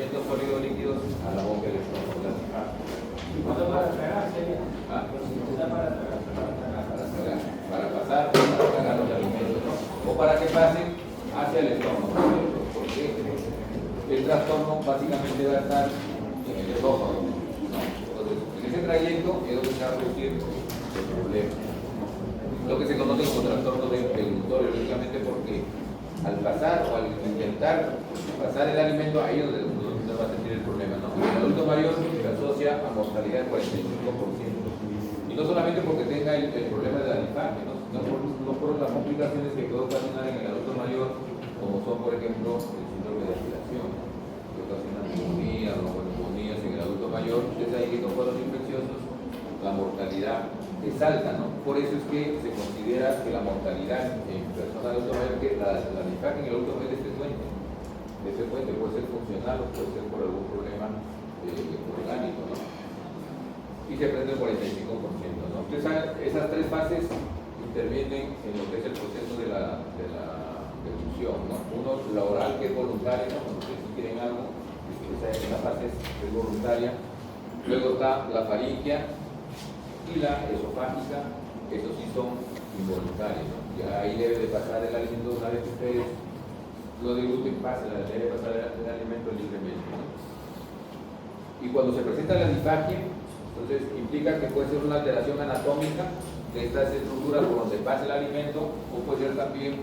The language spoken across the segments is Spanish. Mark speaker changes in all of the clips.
Speaker 1: sólidos líquidos a la boca del estómago.
Speaker 2: ¿Cuándo para tragar sería?
Speaker 1: ¿Ah?
Speaker 2: Para tragar.
Speaker 1: Para pasar, para tragar los alimentos, ¿no? O para que pasen hacia el estómago, porque el trastorno básicamente va a estar en el esófago, ¿no? Entonces, en ese trayecto es donde se va a producir el problema, lo que se conoce como trastorno deglutorio, lógicamente porque al pasar o al intentar pasar el alimento, ahí es donde se va a sentir el problema, ¿no? El adulto mayor se asocia a mortalidad del 45%. Y no solamente porque tenga el problema de la linfagia, ¿no? Sino por las complicaciones que puede ocasionar en el adulto mayor, como son, por ejemplo, el síndrome de aspiración, que ocasiona neumonía o neumonías en el adulto mayor. Desde ahí que con cuadros infecciosos, la mortalidad es alta, ¿no? Por eso es que se considera que la mortalidad en personas de adulto mayor, que la linfagia en el adulto mayor es frecuente. Ese puente puede ser funcional o puede ser por algún problema orgánico, ¿no? Y se prende el 45%, ¿no? Entonces, esas tres fases intervienen en lo que es el proceso de la deglución, ¿no? Uno, la oral, que es voluntaria, ¿no? Cuando ustedes quieren algo, esa fase es voluntaria. Luego está la faringia y la esofágica, esos sí son involuntarios, ¿no? Ya ahí debe de pasar el alimento una vez que ustedes lo degluten, debe pasar el alimento libremente, ¿no? Y cuando se presenta la disfagia, entonces implica que puede ser una alteración anatómica de estas estructuras por donde pasa el alimento, o puede ser también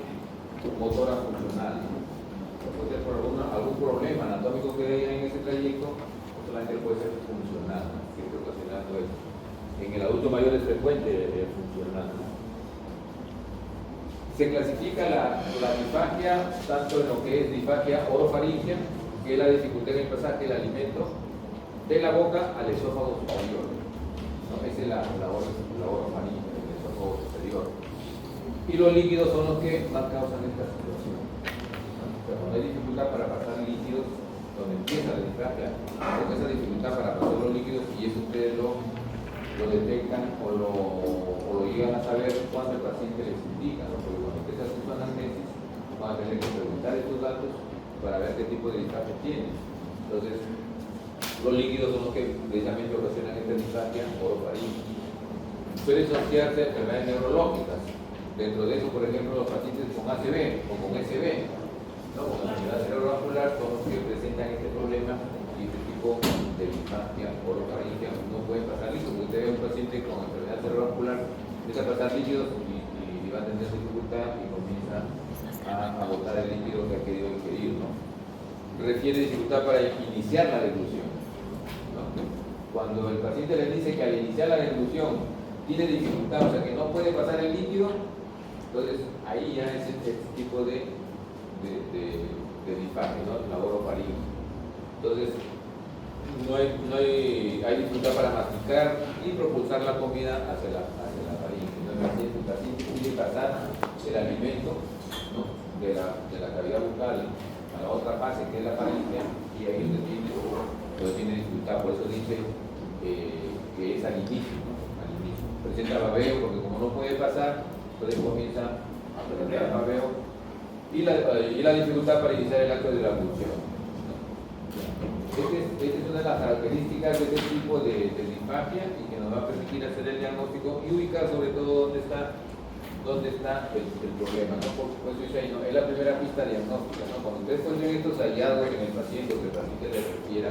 Speaker 1: motora funcional, ¿no? O puede ser por algún problema anatómico que haya en ese trayecto, o solamente puede ser funcional, ¿no? Que esté ocasionando eso. En el adulto mayor es frecuente funcional, ¿no? Se clasifica la disfagia tanto en lo que es disfagia orofaringia, que es la dificultad en el pasaje del alimento de la boca al esófago superior, ¿no? Esa es la orofaringia, el esófago superior. Y los líquidos son los que más causan esta situación, ¿no? Pero cuando hay dificultad para pasar líquidos, donde empieza la disfagia, con esa dificultad para pasar los líquidos, y eso ustedes lo detectan o lo llegan a saber cuando el paciente les indica, ¿no? Porque cuando empieza su anamnesis, van a tener que preguntar estos datos para ver qué tipo de disfagia tiene. Entonces, los líquidos son los que precisamente ocasionan esta disfagia orofaringia. Pueden asociarse a enfermedades neurológicas. Dentro de eso, por ejemplo, los pacientes con ACV o con SB, ¿no? Con enfermedad cerebrovascular, son los que presentan este problema y este tipo de disfagia orofaringia. No puede pasar líquidos. Usted ve a un paciente con enfermedad cerebrovascular, empieza a pasar líquidos y va a tener dificultad y comienza a botar el líquido que ha querido ingerir, ¿no? Refiere dificultad para iniciar la deglución. Cuando el paciente le dice que al iniciar la deglución tiene dificultad, o sea que no puede pasar el líquido, entonces ahí ya es este tipo de disfagia, ¿no? La orofaringia. Entonces hay dificultad para masticar y propulsar la comida hacia la faringe. Entonces el paciente quiere pasar el alimento, ¿no? de la cavidad bucal a la otra fase que es la faringe, y ahí donde tiene dificultad. Por eso dice que es al inicio, ¿no? Al inicio. Presenta babeo porque como no puede pasar, entonces comienza a presentar babeo y la dificultad para iniciar el acto de la ablución, ¿no? Esta es una de las características de este tipo de disfagia y que nos va a permitir hacer el diagnóstico y ubicar sobre todo dónde está el problema, ¿no? Por supuesto, dice ahí, ¿no? Es la primera pista diagnóstica, ¿no? Cuando ustedes ponen estos hallazgos en el paciente o que el paciente le refiera,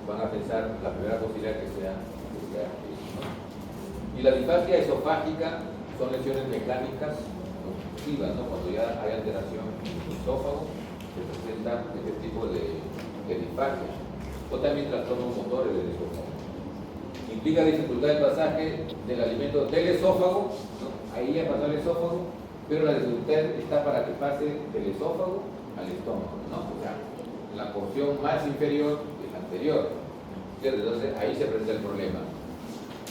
Speaker 1: van a pensar la primera posibilidad que sea eso, ¿no? Y la disfagia esofágica son lesiones mecánicas obstructivas, ¿no? Cuando ya hay alteración en el esófago, se presenta este tipo de disfagia. O también trastornos motores del esófago. Implica dificultad de pasaje del alimento del esófago, ¿no? Ahí ya pasó el esófago, pero la dificultad está para que pase del esófago al estómago, ¿no? O sea, la porción más inferior es la anterior. Entonces ahí se presenta el problema.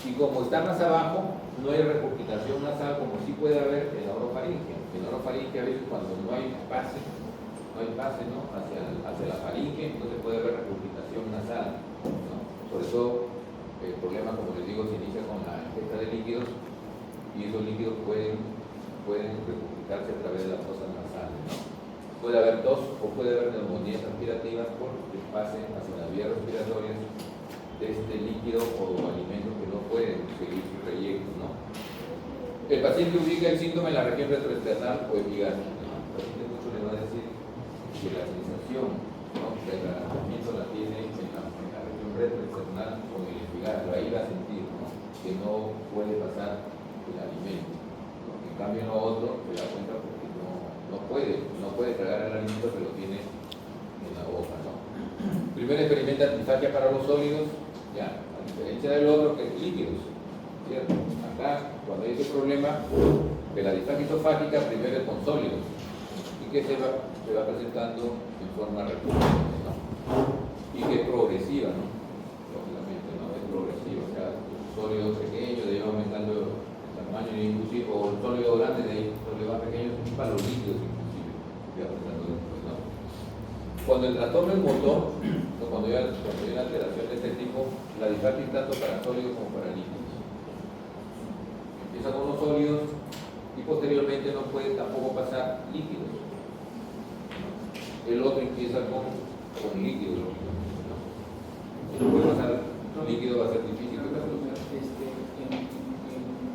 Speaker 1: Y como está más abajo, no hay regurgitación nasal como sí puede haber en la orofaringe. En la orofaringe a veces cuando no hay pase, ¿no? hacia la faringe, entonces puede haber regurgitación nasal, ¿no? Sobre todo el problema, como les digo, se inicia con la ingesta de líquidos y esos líquidos pueden regurgitarse a través de las fosas nasales, ¿no? puede haber tos o puede haber neumonías aspirativas por desfase hacia las vías respiratorias de este líquido o alimento que no pueden seguir su trayecto, ¿no? El paciente ubica el síntoma en la región retroesternal o epigástrica, ¿no? El paciente mucho le va a decir que la sensación, ¿no?, del tratamiento la tiene en la región retroesternal o en el epigastrio, ahí va a sentir, ¿no?, que no puede pasar el alimento, ¿no? En cambio en lo otro se da cuenta porque no puede tragar el alimento, pero lo tiene en la boca, ¿no? Primero experimenta difagia para los sólidos, ya, a diferencia del otro que es líquidos, ¿cierto? Acá, cuando hay ese problema de la difagia esofágica, primero es con sólidos, y que se va presentando en forma recurrente, ¿no? Y que es progresiva, ¿no? Lógicamente, ¿no? Es progresiva, o sea, sólidos pequeños, de ahí va aumentando el tamaño, inclusive, o el sólido grande, de ahí sólidos más pequeños, para los líquidos, inclusive, ya presentando después, ¿no? Cuando el trastorno es motor, ¿no?, cuando hay una alteración de este tipo, la difagia es tanto para sólidos como para líquidos. Empieza con los sólidos y posteriormente no puede tampoco pasar líquidos. El otro empieza con líquidos, ¿no? Si no puede pasar líquido va a ser difícil que pase.
Speaker 2: En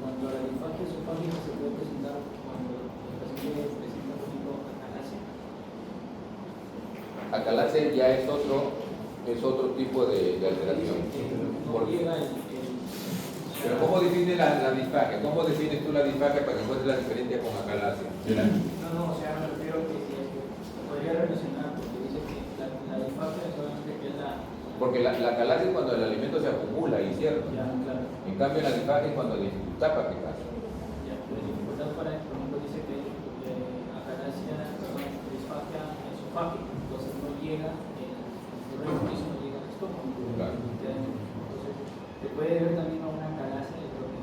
Speaker 2: cuanto a la difagia esofágica, se puede presentar cuando el paciente presenta, por ejemplo, acalasia.
Speaker 1: Acalasia ya es otro tipo de alteración. Pero ¿cómo define la disfagia? ¿Cómo defines tú la disfagia para que encuentres la diferencia con acalasia?
Speaker 2: No, o sea, me refiero que si se podría relacionar, porque dice que la disfagia es solamente que es la...
Speaker 1: Porque la acalasia es cuando el alimento se acumula, ¿y cierto?
Speaker 2: Ya, claro.
Speaker 1: En cambio la disfagia es cuando hay dificultad para que pase.
Speaker 2: Ya, la dificultad para, por ejemplo, dice que acalasia es disfagia esofágica, entonces no llega, el resto no llega al estómago.
Speaker 1: Claro.
Speaker 2: Entonces, se puede ver también a una acalasia, yo creo que...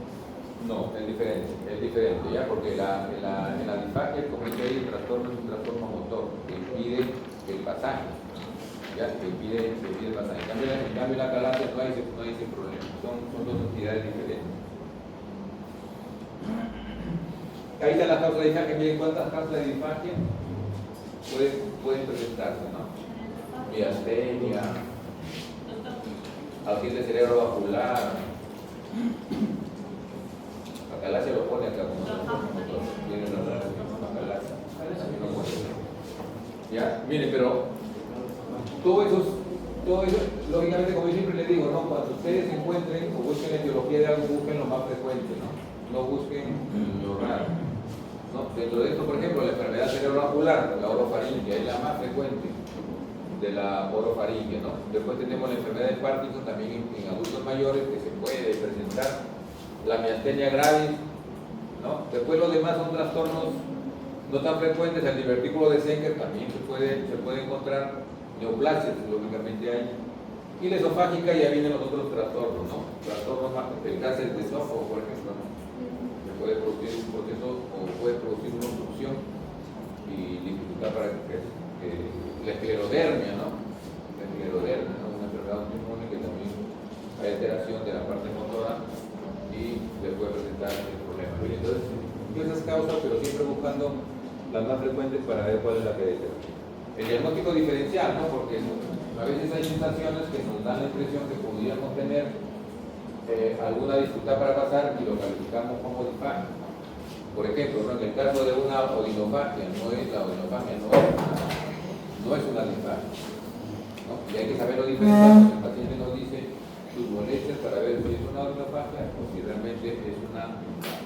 Speaker 1: No, es diferente, ¿ya? Porque en la disfagia, como dice ahí, el trastorno es un trastorno motor que impide el pasaje, ¿ya? Que impide el pasaje. En cambio la acalasia no hay ese problema, son dos entidades diferentes. Ahí está la causa de disfagia. Miren cuántas causas de disfagia pueden presentarse, ¿no? Miastenia, ausencia de cerebro vascular. Acalasia lo pone acá como tiene la acalasia. Ya, miren, pero todo eso, lógicamente, como yo siempre les digo, ¿no?, cuando ustedes encuentren o busquen la etiología de algo, busquen lo más frecuente, no busquen lo raro, ¿no? Dentro de esto, por ejemplo, la enfermedad cerebrovascular, la orofaringe, es la más frecuente de la orofaringe, ¿no? Después tenemos la enfermedad de Parkinson también en adultos mayores, que se puede presentar, la miastenia gravis, ¿no? Después los demás son trastornos no tan frecuentes, el divertículo de Senker también se puede encontrar, neoplasias lógicamente hay, y la esofágica ya vienen los otros trastornos, ¿no? Trastornos más, el cáncer de esófago, por ejemplo, ¿no? Se puede producir un proceso o puede producir una obstrucción y dificultad para que la esclerodermia, ¿no? La esclerodermia, ¿no? Una enfermedad autoinmune que también hay alteración de la parte motora y le puede presentar el problema. Entonces, esas causas, pero siempre buscando las más frecuentes para ver cuál es la que determina. El diagnóstico diferencial, ¿no? Porque a veces hay sensaciones que nos dan la impresión que podríamos tener alguna dificultad para pasar y lo calificamos como disfagia. Por ejemplo, ¿no?, en el caso de una odinofagia, la odinofagia no es una disfagia, ¿no? Y hay que saberlo diferenciar porque el paciente nos dice sus molestias para ver si es una odinofagia o si realmente es una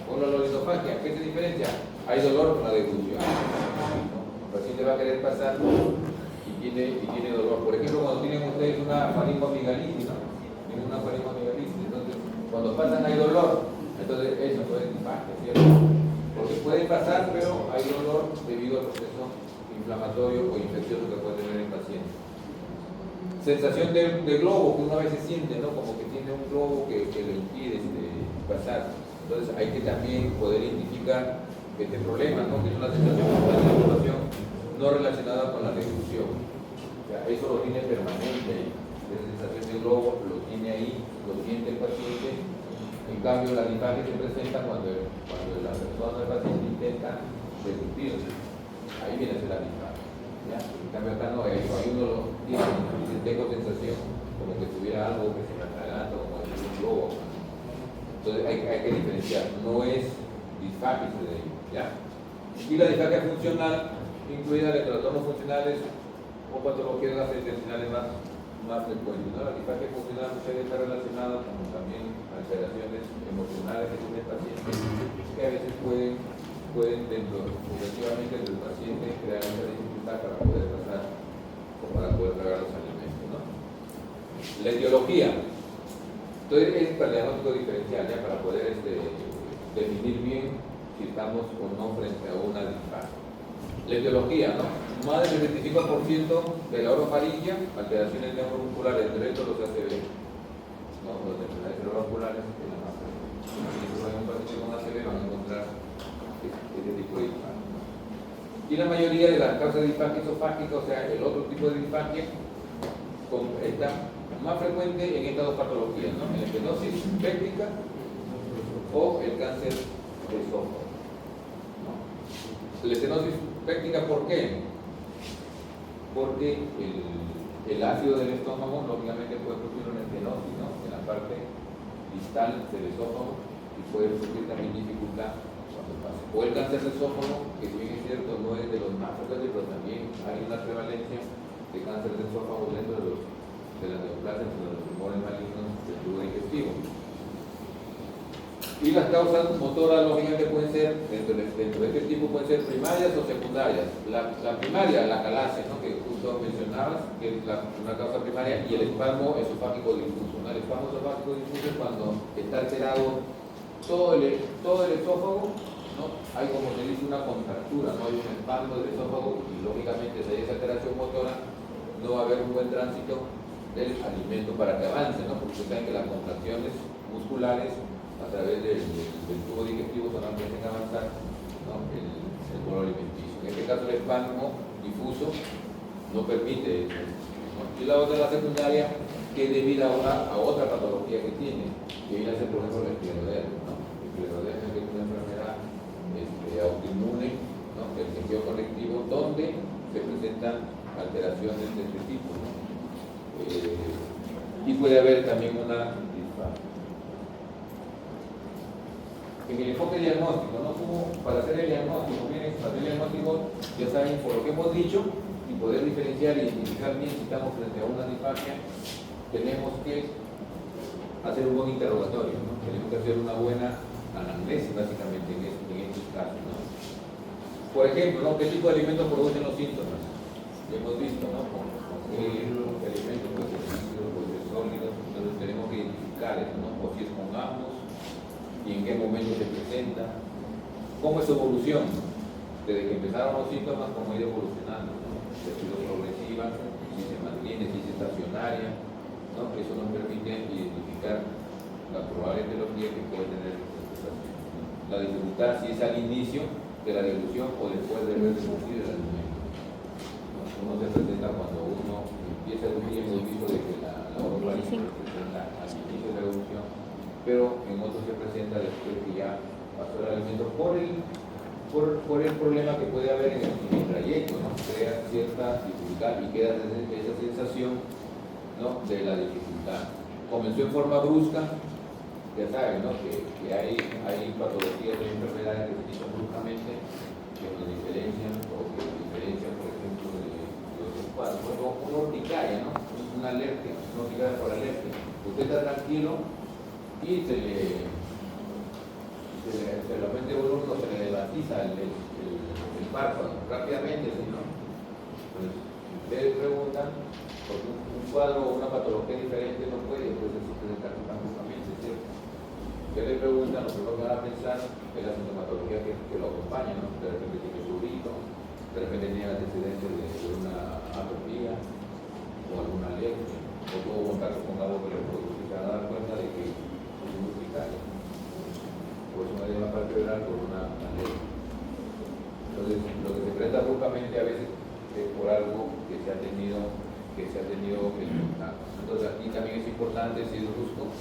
Speaker 1: odinofagia. ¿Qué se diferencia? Hay dolor con la deglución, ¿no? El paciente va a querer pasar y tiene dolor. Por ejemplo, cuando tienen ustedes una faringoamigalitis, ¿no? Tienen una faringoamigalitis, entonces cuando pasan hay dolor, entonces eso no es disfagia, ¿cierto? Porque puede pasar, pero hay dolor debido al proceso inflamatorio o infeccioso que puede tener el paciente. Sensación de globo que uno a veces siente, ¿no? Como que tiene un globo que le impide pasar. Entonces hay que también poder identificar este problema, ¿no? Que es una situación no relacionada con la deglución. O sea, eso lo tiene permanente, esa sensación de globo lo tiene ahí, lo siente el paciente. En cambio, la disfagia se presenta cuando la persona, el paciente, intenta deglutirse. Ahí viene a ser la disfagia. ¿ya? En cambio acá no, ahí uno lo tiene, dice, tengo sensación como que tuviera algo que se me atraganta, como decir un globo. Entonces hay que diferenciar, no es disfagia de ello, ¿ya? Y la disfagia funcional, incluida de trastornos funcionales o patologías gastrointestinales más frecuentes, ¿no? La disfagia funcional muchas veces está relacionada con también alteraciones emocionales que tiene el paciente, que a veces pueden dentro, efectivamente, del paciente crear esa dificultad para poder pasar o para poder tragar los alimentos, ¿no? La etiología. Entonces es para el diagnóstico diferencial, ya para poder definir bien si estamos o no frente a una disfagia. La etiología, ¿no? Más del 75% de la orofaringia, alteraciones neuromusculares, entre estos los ACV, ¿no? Los enfermedades cerebrovasculares, que la más frecuente. Si hay un paciente con ACV van a encontrar este tipo de disfagia. Y la mayoría de las causas de disfagia esofágica, o sea, el otro tipo de disfagia, está más frecuente en estas dos patologías, ¿no? En la estenosis péptica o el cáncer de esófago, ¿no? La estenosis péptica, ¿por qué? Porque el ácido del estómago lógicamente puede producir una estenosis, ¿no? En la parte distal del esófago y puede producir también dificultad cuando pasa. O el cáncer de esófago, que si bien es cierto no es de los más frecuentes, pero también hay una prevalencia de cáncer de esófago dentro de las neoplasias, de los tumores malignos del tubo digestivo. Y las causas motoras lógicamente pueden ser, dentro de este tipo, pueden ser primarias o secundarias. La primaria, la calasia, ¿no? Que justo mencionabas, que es una causa primaria, y el espasmo esofágico difuso, ¿no? El espasmo esofágico difuso es cuando está alterado todo el esófago, ¿no? Hay, como se dice, una contractura, ¿no? Hay un espasmo del esófago y lógicamente si hay esa alteración motora no va a haber un buen tránsito del alimento para que avance, ¿no? Porque saben que las contracciones musculares a través del tubo digestivo son las que hacen avanzar, ¿no? el bolo alimenticio. En este caso el espasmo difuso no permite eso, ¿no? Y la otra, la secundaria, que es debido a otra patología que tiene, que viene a ser, por ejemplo, la esclerodermia, ¿no? La esclerodermia es una enfermedad autoinmune, ¿no? Del tejido conectivo, donde se presentan alteraciones de este tipo, ¿no? Y puede haber también una disfagia. En el enfoque diagnóstico, ¿no? Como para hacer el diagnóstico, miren, para hacer el diagnóstico, ya saben, por lo que hemos dicho, y poder diferenciar y identificar bien si estamos frente a una disfagia, tenemos que hacer un buen interrogatorio, ¿no? Tenemos que hacer una buena anamnesis, básicamente, en estos casos, ¿no? Por ejemplo, ¿no? ¿Qué tipo de alimentos producen los síntomas? Ya hemos visto, ¿no? ¿Qué alimentos, pues, líquidos, pues, sólidos? Entonces tenemos que identificar eso, ¿no? O si es con ambos, y en qué momento se presenta, cómo es su evolución, desde que empezaron los síntomas, cómo ha ido evolucionando, ¿no? Si ha sido progresiva, si se mantiene, si es estacionaria, ¿no? Eso nos permite identificar la probable etiología que puede tener esta situación, ¿no? La dificultad si es al inicio de la dilución o después de haber reducido el alimento, ¿no? Uno se presenta cuando uno empieza a diluir, hemos visto de que la orofaringe se presenta al inicio de la reducción, pero en otros se presenta después que ya pasó el alimento por el problema que puede haber en el trayecto, ¿no? Crea cierta dificultad y queda esa sensación, ¿no? De la dificultad. Comenzó en forma brusca, ya saben, ¿no? Que hay patologías de enfermedades que se quitan bruscamente, que nos diferencian o que nos diferencian, por ejemplo, de otros cuadros. Una urticaria, ¿no? Una alergia, una urticaria por alergia. Usted está tranquilo y se le aumenta el volumen o se le levantiza el párpado rápidamente, ¿sí, no? Pues ustedes preguntan, porque un cuadro o una patología diferente no puede presentar tan bruscamente, ¿cierto? Ustedes le preguntan, lo primero que van a pensar es la sintomatología que lo acompaña, ¿no? De repente tiene prurito, de repente tiene antecedentes de una atopía o alguna alergia, o tuvo contacto con algo que le produce, se van a dar cuenta de que por eso me dio una parte oral por una alergia. Entonces, lo que se presenta bruscamente a veces es por algo que se ha tenido el contacto. Entonces, aquí también es importante, si es brusco,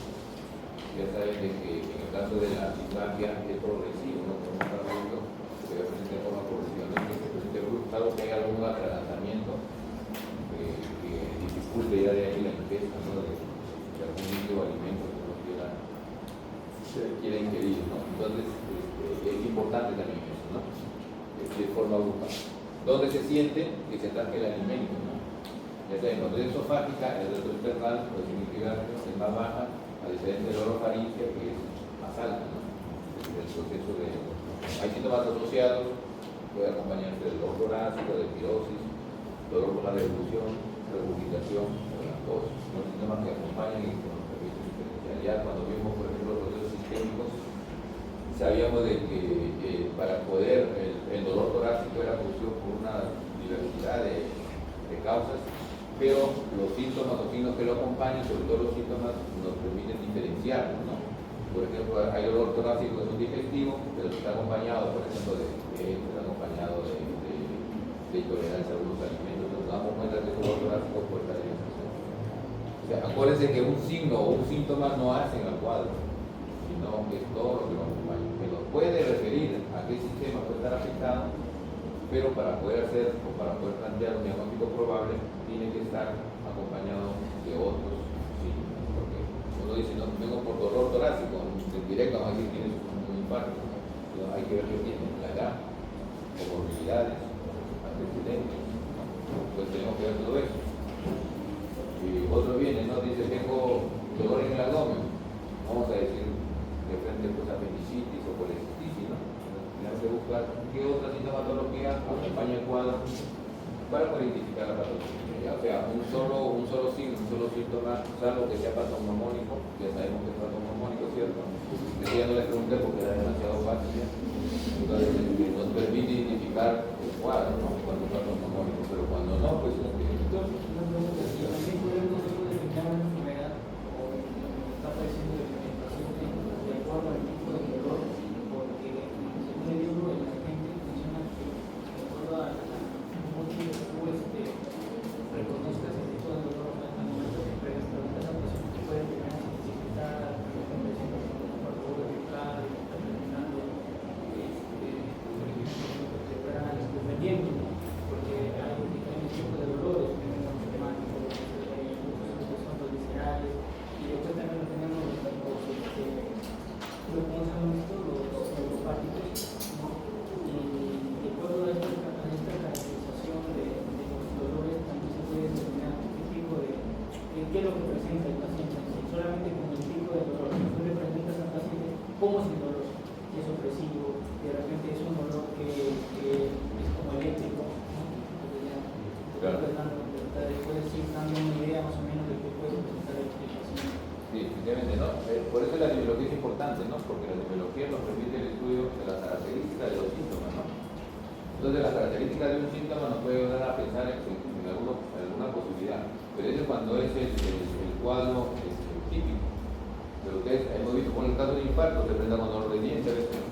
Speaker 1: ya saben de que en el caso de la disfagia es progresivo, ¿no? Por un tratamiento que se presenta de forma progresiva, no es que se presente brusco, salvo que haya algún atragantamiento que dificulte ya de ahí la ingesta, ¿no? de algún líquido o alimento que uno quiera ingerir, ¿no? Entonces, es importante también eso, ¿no? De forma brutal. Donde se siente que se ataque el alimento, ¿no? Ya sea en la red esofágica, el reto external, pues significa que es más baja, a diferencia del orofaringea, que es más alta, ¿no? Es el proceso de... Hay síntomas asociados, puede acompañarse del dolor torácico, de pirosis, dolor por la deglución, regurgitación, las tos, los síntomas que acompañan y que nos permiten diferenciar. Ya cuando vimos, por ejemplo, los procesos sistémicos, sabíamos de que para poder, el dolor torácico era producido por una diversidad de causas, pero los síntomas o signos que lo acompañan, sobre todo los síntomas, nos permiten diferenciarlos, ¿no? Por ejemplo, hay dolor torácico que es un digestivo, pero está acompañado, por ejemplo, está acompañado de intolerancia a algunos alimentos. Nos damos cuenta que el dolor torácico puede estar en esa zona. O sea, acuérdense que un signo o un síntoma no hacen al cuadro, sino que es todo lo que lo acompaña. Que nos puede referir a qué sistema puede estar afectado, pero para poder hacer o para poder plantear un diagnóstico probable, tiene que estar acompañado de otros síntomas. Porque uno dice, no, vengo por dolor torácico, en directo vamos a decir que tienes un infarto. Entonces, hay que ver qué tiene, la edad, comorbilidades, antecedentes, ¿no? Pues tenemos que ver todo eso. Y otro viene, ¿no? Dice, tengo dolor en el abdomen. Vamos a decir de frente pues apendicitis o colecistitis, ¿no? Tenemos que buscar qué otra sintomatología acompaña el cuadro para poder identificar la patología. O sea, un solo signo, un solo síntoma, salvo que sea patognomónico, ya sabemos que es patognomónico, ¿cierto? Ya no les pregunté porque era demasiado fácil, ¿ya? Entonces nos permite identificar el cuadro, ¿no? Cuando es patognomónico, pero cuando no, pues no tiene.
Speaker 2: También podemos detectar una enfermedad o está apareciendo el paciente de acuerdo al tipo de dolor, porque según el libro de la gente menciona que de acuerdo a cómo tú reconozcas el tipo de dolor al momento que preguntas a un paciente que puede tener dificultad, por ejemplo, por favor de picar, está terminando dependiendo, porque hay diferentes tipos de dolores, tenemos temáticos, muchos son los viscerales, y después también lo tenemos los neuropáticos, ¿no? Y de acuerdo a esta caracterización de los dolores, también se puede determinar qué tipo de, qué es lo que presenta el paciente, solamente con el tipo de dolor, si tú le presentas al paciente cómo es el dolor, si es opresivo, de repente es un dolor que es como eléctrico, ¿no? Puedes ir dando una idea más o menos de qué puede presentar el paciente.
Speaker 1: Sí, efectivamente, ¿no? Por eso la epidemiología es importante, ¿no? Porque la epidemiología nos permite el estudio de las características de los síntomas, ¿no? Entonces, las características de un síntoma nos puede ayudar a pensar en alguna posibilidad, pero eso es cuando es el cuadro típico. Pero ustedes hemos visto con el caso de infarto, se presenta con dolor de diente a veces, ¿no?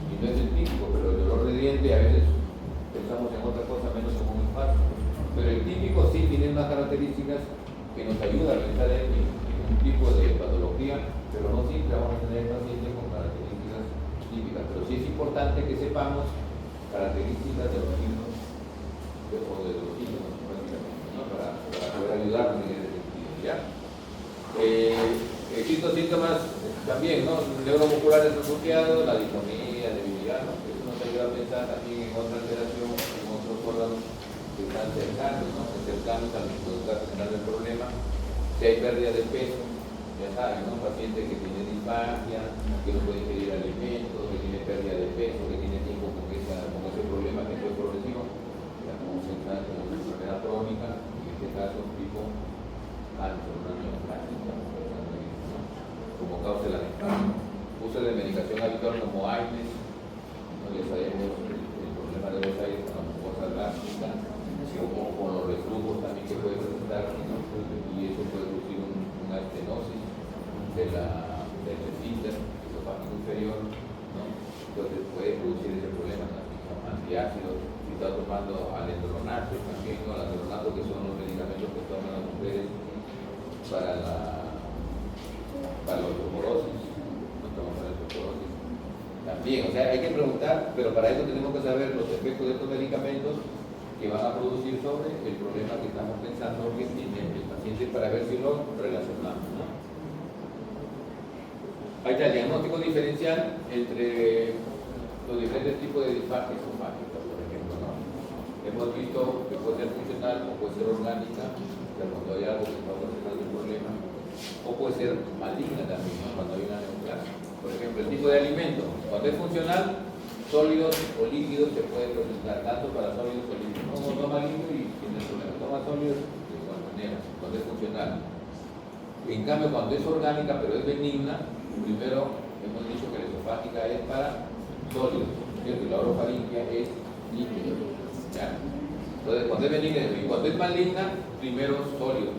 Speaker 1: Y no es el típico, pero el dolor de diente a veces pensamos en otra cosa menos como un infarto. Pero el típico sí tiene unas características que nos ayudan a pensar en un tipo de patología, pero no siempre vamos a tener pacientes con características típicas. Pero sí es importante que sepamos características de los signos o de los síntomas, prácticamente, ¿no? Para poder ayudarnos en ese sentido, ¿ya? Existen síntomas también, ¿no? Neuromusculares asociados, la disfonía, debilidad, ¿no? Eso nos ayuda a pensar también en otra alteración, en otros órganos que están cercanos, ¿no? Cercanos al lugar general del problema. Si hay pérdida de peso, ya saben, ¿no? Un paciente que tiene disfagia, que no puede ingerir alimentos, que tiene pérdida de peso, que tiene tiempo con ese problema que fue progresivo, ya como una enfermedad crónica, en este caso tipo cáncer, una neoplásica, ¿no? Como causa de la disfagia. Uso de medicación habitual como AINES, ¿no? Ya sabemos el problema de los AINES con la mucosa gástrica, o con los reflujos también que puede presentar, ¿no? Y eso puede producir una estenosis del esfínter esofágico inferior, ¿no? Entonces puede producir ese problema, ¿no? Antiácidos, si está tomando alendronato también, ¿no? Alendronato, que son los medicamentos que toman las mujeres para la osteoporosis, no toman para la osteoporosis también. O sea, hay que preguntar, pero para eso tenemos que saber los efectos de estos medicamentos que van a producir sobre el problema que estamos pensando que tiene el paciente para ver si lo relacionamos, ¿no? Ahí está el diagnóstico diferencial entre los diferentes tipos de disfagia esofágica, por ejemplo, ¿no? Hemos visto que puede ser funcional o puede ser orgánica, pero cuando hay algo que está ocasionando el problema, o puede ser maligna también, ¿no? Cuando hay una neoplasia. Por ejemplo, el tipo de alimento, cuando es funcional, sólidos o líquidos se pueden presentar tanto para sólidos o líquidos. No toma líquido y tiene problema, toma sólidos de igual manera, cuando es funcional. En cambio, cuando es orgánica pero es benigna, primero hemos dicho que la esofágica es para sólidos, ¿cierto? Y la orofaringia es líquido, ¿ya? Entonces, cuando es benigna y cuando es maligna, primero sólidos,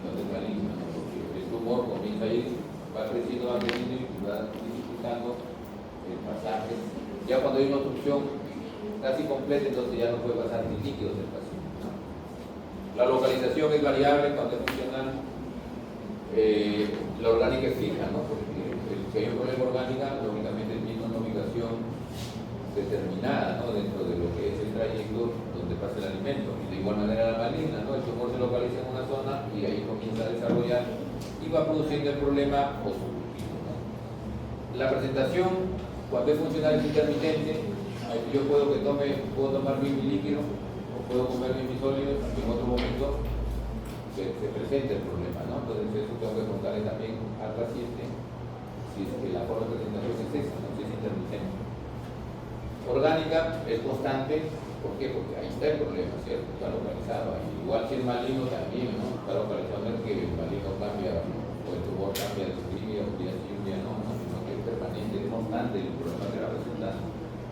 Speaker 1: cuando es maligna, ¿no? Porque el tumor comienza a ir, va creciendo, va creciendo y va dificultando el pasaje. Ya cuando hay una obstrucción casi completa, entonces ya no puede pasar ni líquidos el paciente, ¿no? La localización es variable cuando es funcional. La orgánica es fija, ¿no? Porque si hay un problema orgánica, lógicamente tiene una ubicación determinada, ¿no? Dentro de lo que es el trayecto donde pasa el alimento. Y de igual manera la maligna, ¿no? El tumor se localiza en una zona y ahí comienza a desarrollar y va produciendo el problema obstructivo, ¿no? La presentación, cuando es funcional, es intermitente. Yo puedo tomar bien mi líquido o puedo comer bien mis sólidos y en otro momento se presenta el problema, ¿no? Entonces eso tengo que contarle también al paciente si es que la forma de presentación es esa, no si es intermitente. Orgánica es constante, ¿por qué? Porque ahí está el problema, ¿cierto? Está localizado. Igual si es maligno también, ¿no? Está localizado, no es que el maligno cambia o el tumor cambia de un día sí, un día no, sino que es permanente, es constante el problema que va presentando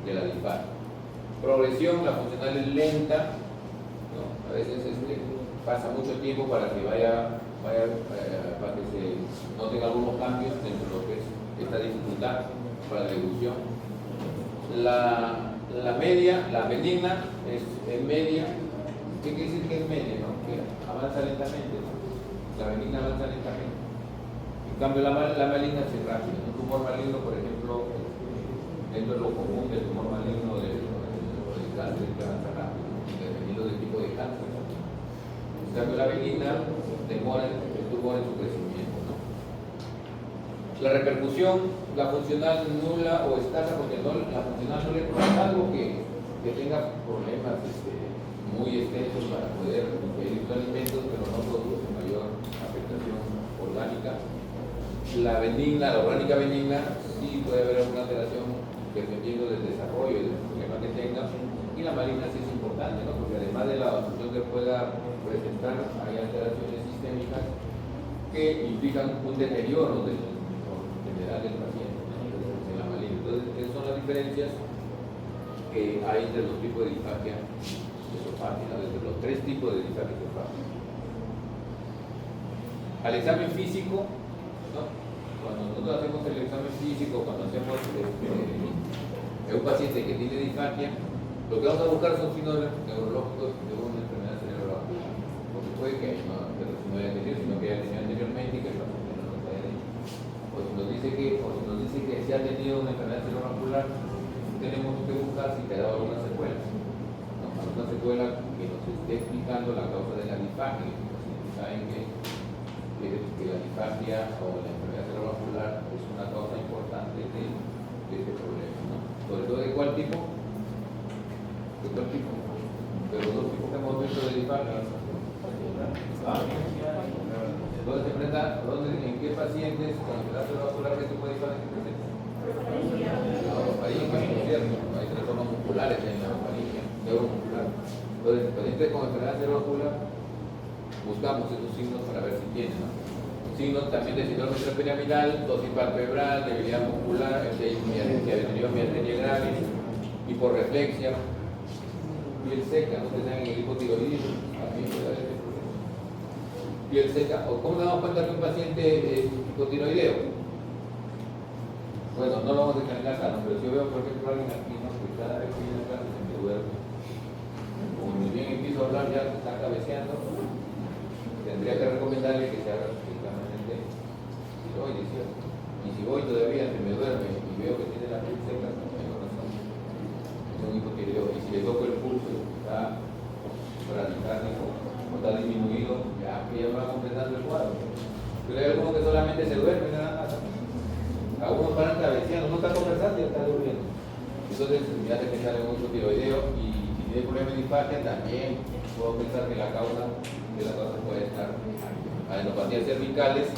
Speaker 1: de la disfagia. Progresión, la funcional es lenta, ¿no? A veces pasa mucho tiempo para que vaya para que se noten algunos cambios dentro de lo que es esta dificultad para la evolución. La media, la benigna es media. ¿Qué quiere decir que es media? ¿No? Que avanza lentamente, ¿no? La benigna avanza lentamente. En cambio la maligna es rápida. Un tumor maligno, por ejemplo, dentro de lo común del tumor maligno del cáncer que avanza rápido, dependiendo del tipo de cáncer. En cambio la benigna demora el tumor en su crecimiento, ¿no? La repercusión, la funcional nula o escasa, porque la funcional no le produce algo que tenga problemas muy extensos para poder ingerir los alimentos, pero no produce mayor afectación orgánica. La orgánica benigna, sí puede haber alguna alteración dependiendo del desarrollo y del problema que tenga. Y la maligna sí es importante, ¿no? Porque además de la obstrucción que pueda presentar, hay alteraciones sistémicas que implican un deterioro general del paciente, ¿no? En la maligna. Entonces, esas son las diferencias que hay entre los tipos de disfagia esofágica, entre los tres tipos de disfagia esofágica. Al examen físico, ¿no? Cuando nosotros hacemos el examen físico, cuando hacemos un paciente que tiene disfagia, lo que vamos a buscar son signos neurológicos de una enfermedad cerebrovascular. Porque puede que no haya tenido, sino que haya tenido anteriormente y que el paciente no lo haya dicho. O si nos dice que se ha tenido una enfermedad cerebrovascular, tenemos que buscar si te ha dado alguna secuela. ¿No? Alguna secuela que nos esté explicando la causa de la disfagia. Si saben que la disfagia o la enfermedad cerebrovascular es una causa importante de este problema, ¿no? Sobre todo, ¿de cuál tipo? ¿De cuál tipo? De los dos tipos que hemos visto de disfagia. ¿Dónde se presenta? ¿En qué pacientes con enfermedad cerebrovascular qué tipo de disfagia se presenta? La orofaringia, ¿cierto? Hay trastornos musculares en la orofaringia, neuromuscular. Entonces, pacientes con enfermedad cerebrovascular buscamos esos signos para ver si tienen, ¿no? Signos también de síndrome intrapiramidal, dosis palpebral, debilidad muscular, miastenia gravis, hiporreflexia, piel seca, no te saben el hipotiroidismo, también puede haber este problema. Piel seca, o ¿cómo nos damos cuenta que un paciente es hipotiroideo? Bueno, no lo vamos a examinar acá, ¿no? Pero si yo veo, por ejemplo, alguien aquí, ¿no? Que cada vez que viene acá se me duerme. Como ni bien empiezo a hablar, ya se está cabeceando. Tendría que recomendarle que se haga el examen de tiroides, ¿cierto? Y si voy todavía se me duerme y veo que tiene la piel seca, tengo razón. Es un hipotiroideo. Y si le toco el pulso, está solamente se duerme nada más. A uno para travesía, uno está conversando y está durmiendo. Entonces me hace pensar en mucho tiroideo y si tiene problemas de disfagia también puedo pensar que la causa puede estar adenopatías cervicales.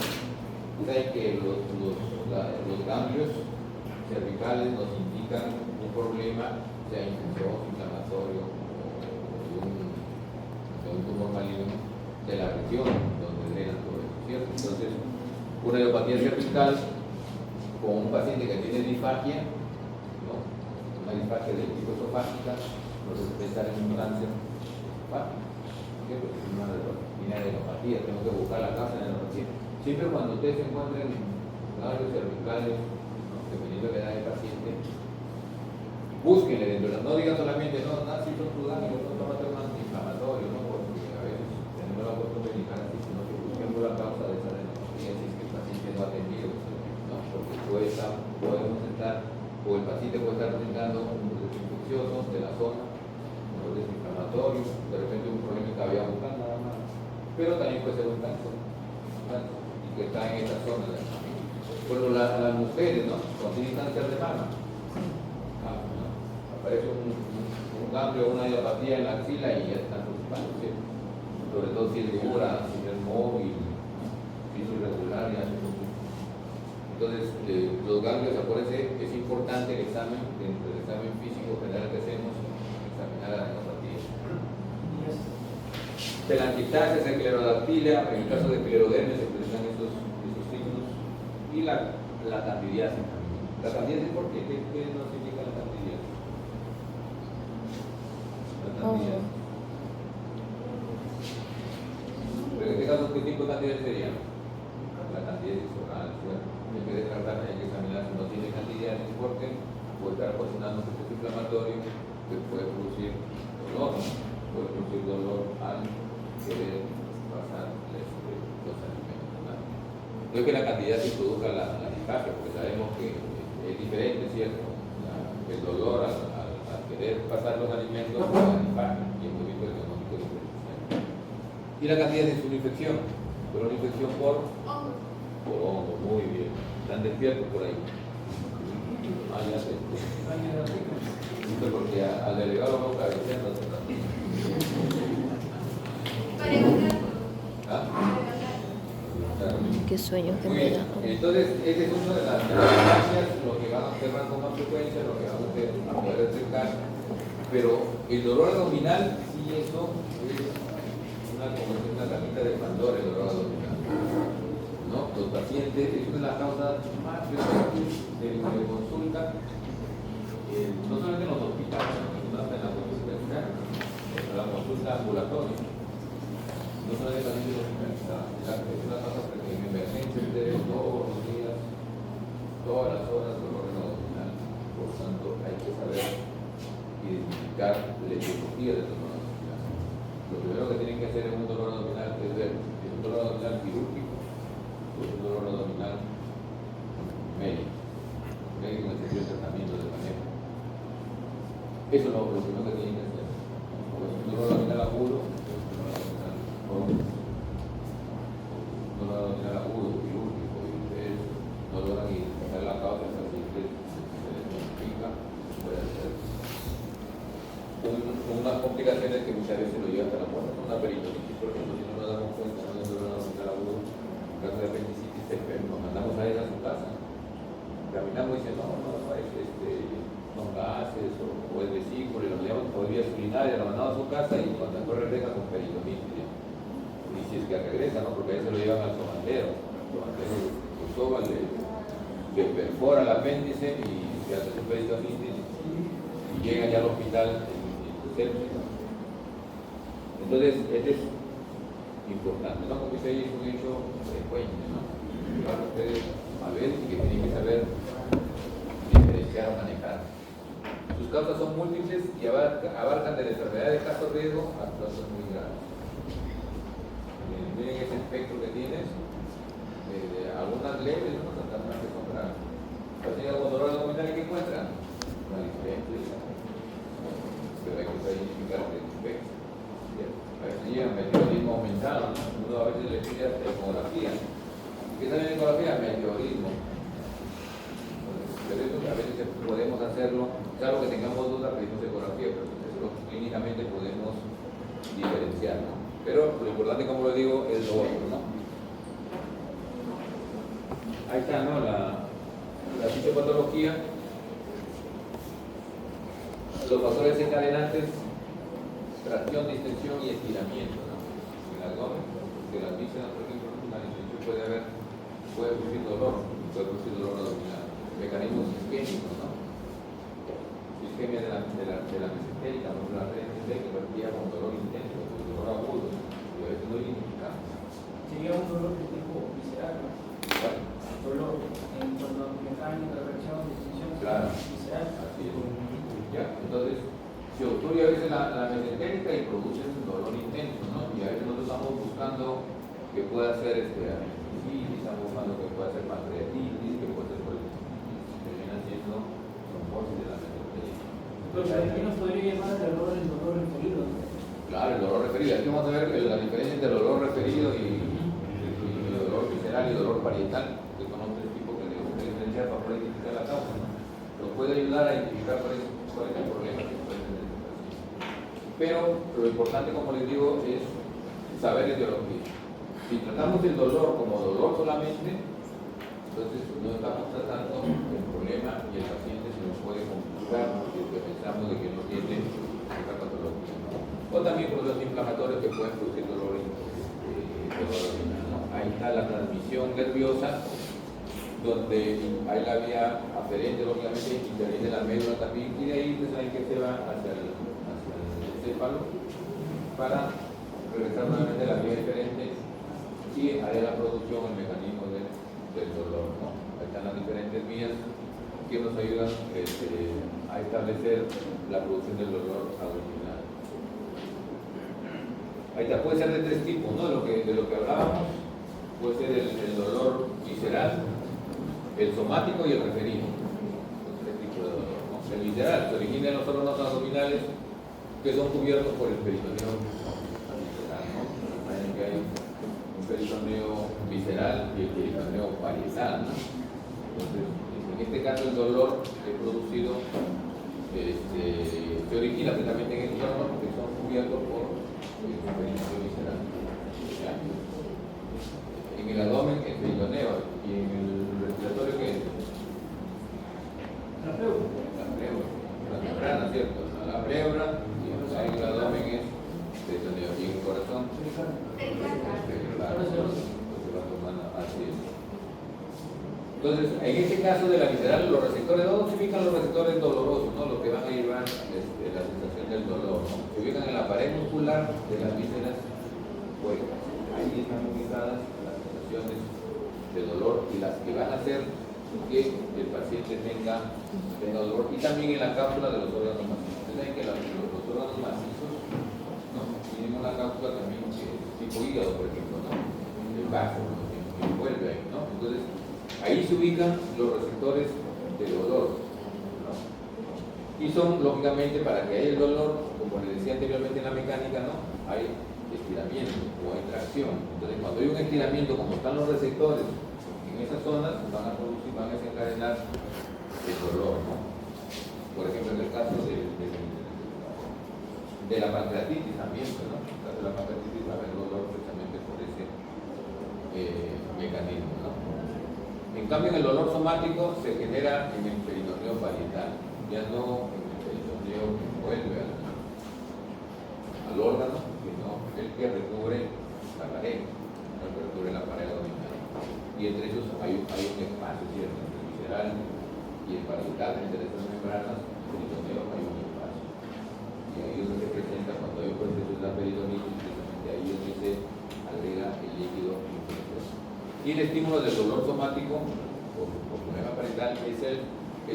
Speaker 1: Saben que los ganglios cervicales nos indican un problema, sea infeccioso, inflamatorio o un tumor maligno de la región donde drenan todo eso, ¿cierto? Entonces, una idiopatía cervical con un paciente que tiene disfagia, ¿no? Una disfagia del tipo esofágica, nos hace pensar en un cáncer esofágico, ¿qué? Porque es una de las líneas de adenopatía, tengo que buscar la causa de la adenopatía. Siempre cuando ustedes se encuentren ganglios cervicales, ¿no? Dependiendo de la edad del paciente, búsquenle dentro de la, no digan solamente, no, si son tus ganglios, no tómate un antiinflamatorio, ¿no? Porque a veces tenemos la costumbre de indicar así, sino que busquemos la causa de esa adenopatía, si es que el paciente no ha atendido, ¿no? Porque podemos estar, o el paciente puede estar presentando un proceso infeccioso de la zona, un proceso inflamatorio, de repente un problema de cavidad bucal nada más, pero también puede ser un cáncer, y que está en esa zona. Bueno, a las mujeres, ¿no? Cuando tienen cáncer de mama, aparece un ganglio, una idiopatía en la axila y ya están preocupados, ¿cierto? Sobre todo si es dura, si es móvil, si es irregular, ya se preocupa. Entonces, los ganglios, acuérdense, es importante el examen, dentro del examen físico general que hacemos, examinar la adenopatía. Telangiectasia, esclerodactilia, en el caso de esclerodermia se presentan estos signos, y la candidiasis. La candidiasis, ¿por qué? ¿Qué nos indica la candidiasis? La candidiasis. Pero en este caso, ¿qué tipo de candidiasis sería? La candidiasis oral. Bueno, hay que descartar, hay que examinar si no tiene candidiasis porque puede estar ocasionando un proceso inflamatorio que puede producir dolor, ¿no? Puede producir dolor al querer pasar los alimentos, ¿no? No es que la candidiasis produzca la disfagia, porque sabemos que es diferente, ¿cierto? El dolor al querer pasar los alimentos con la disfagia y el movimiento económico diferente. Y la candidiasis es una infección, pero una infección por hongo, muy bien. Están despiertos por ahí. Ya sé. Porque al delegado no cabeceando.
Speaker 3: Qué sueño que
Speaker 1: muy
Speaker 3: me
Speaker 1: bien.
Speaker 3: da.
Speaker 1: Entonces, esa es una de las circunstancias, lo que van a observar con más frecuencia, lo que vamos a poder explicar. Pero el dolor abdominal, sí, eso es una cajita de Pandora, el dolor abdominal. ¿No? Los pacientes, es una de las causas más frecuentes de consulta, no solamente en los hospitales, sino hasta en la consulta externa, en la consulta ambulatoria. No solamente en los hospitales, es una causa frecuente en emergencia, ustedes todos los días, todas las horas, dolor abdominal. Por tanto, hay que saber identificar la etiología del dolor abdominal. Lo primero que tienen que hacer en un dolor abdominal es ver si es un dolor abdominal quirúrgico o es un dolor abdominal médico en el sentido de tratamiento de manejo. Eso es lo primero que tienen que hacer. O es un dolor abdominal agudo, dolor abdominal agudo, quirúrgico, y ustedes no logran identificar la causa, el paciente se les complica, puede ser unas complicaciones que muchas veces lo llevan hasta la muerte. Una peritonitis, por ejemplo, si no nos damos cuenta, no es un dolor abdominal agudo, en caso de apendicitis, nos mandamos a él a su casa, caminamos y dicen, son gases o es vesícula, y lo llevamos por vías urinarias, lo mandamos a su casa y cuando corre regresa con peritonitis. Y si es que regresa, ¿no? Porque a veces lo llevan al sobandero, el soba le perfora el apéndice y se hace su peritonitis y llega ya al hospital en sepsis. Entonces, este es importante, ¿no? Porque ese es un hecho frecuente, ¿no? Que van ustedes a ver y que tienen que saber diferenciar o manejar. Sus causas son múltiples y abarcan de la enfermedad de caso riesgo a casos muy graves. Miren ese espectro que tienes, algunas leves, ¿no? Algunas que son graves. Pero si algún dolor abdominal que encuentran, una diferente, pero hay que identificar el espectro. A veces llegan meteorismo aumentado, ¿no? Uno a veces le pide hasta ecografía. ¿Qué ¿Qué tal en ecografía? Meteorismo. Pero eso a veces podemos hacerlo, claro que tengamos dudas, pedimos ecografía, pero eso clínicamente podemos diferenciar, ¿no? Pero lo importante, como lo digo, es lo otro, ¿no? Ahí está, ¿no? La fisiopatología, los factores encadenantes, tracción, distensión y estiramiento, ¿no? En el abdomen, de las vísceras, por ejemplo, una distensión puede producir dolor abdominal. Mecanismos isquémicos, ¿no? Isquemia de la mesentérica, por ejemplo, la red que partía con dolor intenso, con dolor agudo, y a veces no identificamos.
Speaker 2: Sería un dolor de tipo visceral, ¿no?
Speaker 1: Claro.
Speaker 2: Dolor en cuanto a mecánica, reacción, distinción,
Speaker 1: Claro.
Speaker 2: visceral.
Speaker 1: Así es. ¿Ya? Entonces, se obstruye a veces la mesentérica y produce un dolor intenso, ¿no? Y a veces nosotros estamos buscando que pueda ser estamos buscando que pueda ser pancreatitis, que pueda ser por el termina siendo trombosis de la mesentérica.
Speaker 2: Pero aquí nos podría llamar el dolor referido, ¿no?
Speaker 1: Claro, el dolor referido. Aquí vamos a ver la diferencia entre el dolor referido y el dolor visceral y el dolor parietal, que son los tres tipos que debemos diferenciar para poder identificar la causa, ¿no? Nos puede ayudar a identificar cuál es el problema que puede tener el paciente. Pero lo importante, como les digo, es saber etiología. Si tratamos el dolor como dolor solamente, entonces no estamos tratando el problema y el paciente se nos puede complicar porque pensamos de que no tiene esta patología, ¿no? O también procesos inflamatorios que pueden producir dolor abdominal, ¿no? Ahí está la transmisión nerviosa, donde hay la vía aferente, lógicamente, interviene la médula también, y de ahí ustedes saben que se va hacia el encéfalo para regresar nuevamente a la vía diferente y haré la producción, el mecanismo del dolor, ¿no? Ahí están las diferentes vías que nos ayudan a establecer la producción del dolor abdominal. Ahí está, puede ser de tres tipos, ¿no? De lo que hablábamos, puede ser el dolor visceral, el somático y el referido. Los tres tipos de dolor, ¿no? El visceral se origina en los órganos abdominales que son cubiertos por el peritoneo visceral, ¿no? Imaginen que hay un peritoneo visceral y el peritoneo parietal, ¿no? Entonces, en este caso el dolor es producido, se origina precisamente en estos órganos porque son cubiertos por el peritoneo visceral. ¿Ya? En el abdomen el peritoneo y en el respiratorio ¿qué es?
Speaker 2: La pleura.
Speaker 1: La membrana, ¿cierto? La pleura y en el abdomen es peritoneo y en el corazón entonces, en este caso de la visceral, los receptores, ¿dónde se ubican los receptores dolorosos? ¿No? Los que van a llevar la sensación del dolor, ¿no? Se ubican en la pared muscular de las vísceras huecas. Ahí están ubicadas las sensaciones de dolor y las que van a hacer que el paciente tenga dolor, y también en la cápsula de los órganos macizos. Ustedes saben que los órganos macizos, ¿no? Tienen una cápsula también que es tipo hígado, por ejemplo, ¿no? El vaso, ¿no? Que envuelve ahí, ¿no? Entonces, ahí se ubican los receptores de dolor, ¿no? Y son, lógicamente, para que haya el dolor, como les decía anteriormente en la mecánica, ¿no? Hay estiramiento o hay tracción. Entonces, cuando hay un estiramiento, como están los receptores en esas zonas, van a desencadenar el dolor, ¿no? Por ejemplo, en el caso de la pancreatitis también, ¿no? En el caso de la pancreatitis va a haber dolor precisamente por ese mecanismo, ¿no? En cambio, en el dolor somático se genera en el peritoneo parietal, ya no en el peritoneo que envuelve al órgano, sino el que recubre la pared, el que recubre la pared abdominal. Y entre ellos hay un espacio, ¿cierto? Entre el visceral y el parietal, entre estas membranas, el peritoneo hay un espacio. Y ahí es donde se presenta cuando hay un proceso de la peritonitis, precisamente ahí es donde se agrega el líquido infeccioso. Y el estímulo del dolor somático o problema parietal es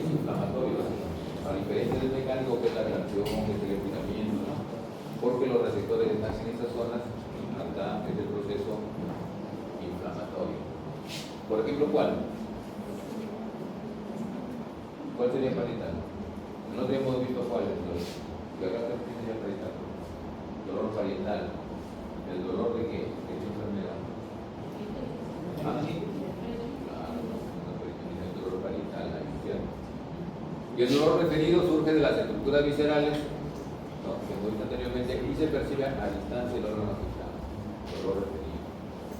Speaker 1: inflamatorio, a diferencia del mecánico que es la reacción, que es el estiramiento, ¿no? Porque los receptores están en esas zonas y está el proceso inflamatorio. Por ejemplo, ¿cuál sería parietal? No hemos visto cuál es el sería parietal. Dolor parietal. ¿El dolor de qué? ¿De qué enfermedad? Y el dolor referido surge de las estructuras viscerales, ¿no?, que hemos visto anteriormente, y se percibe a distancia del órgano afectado. Dolor referido.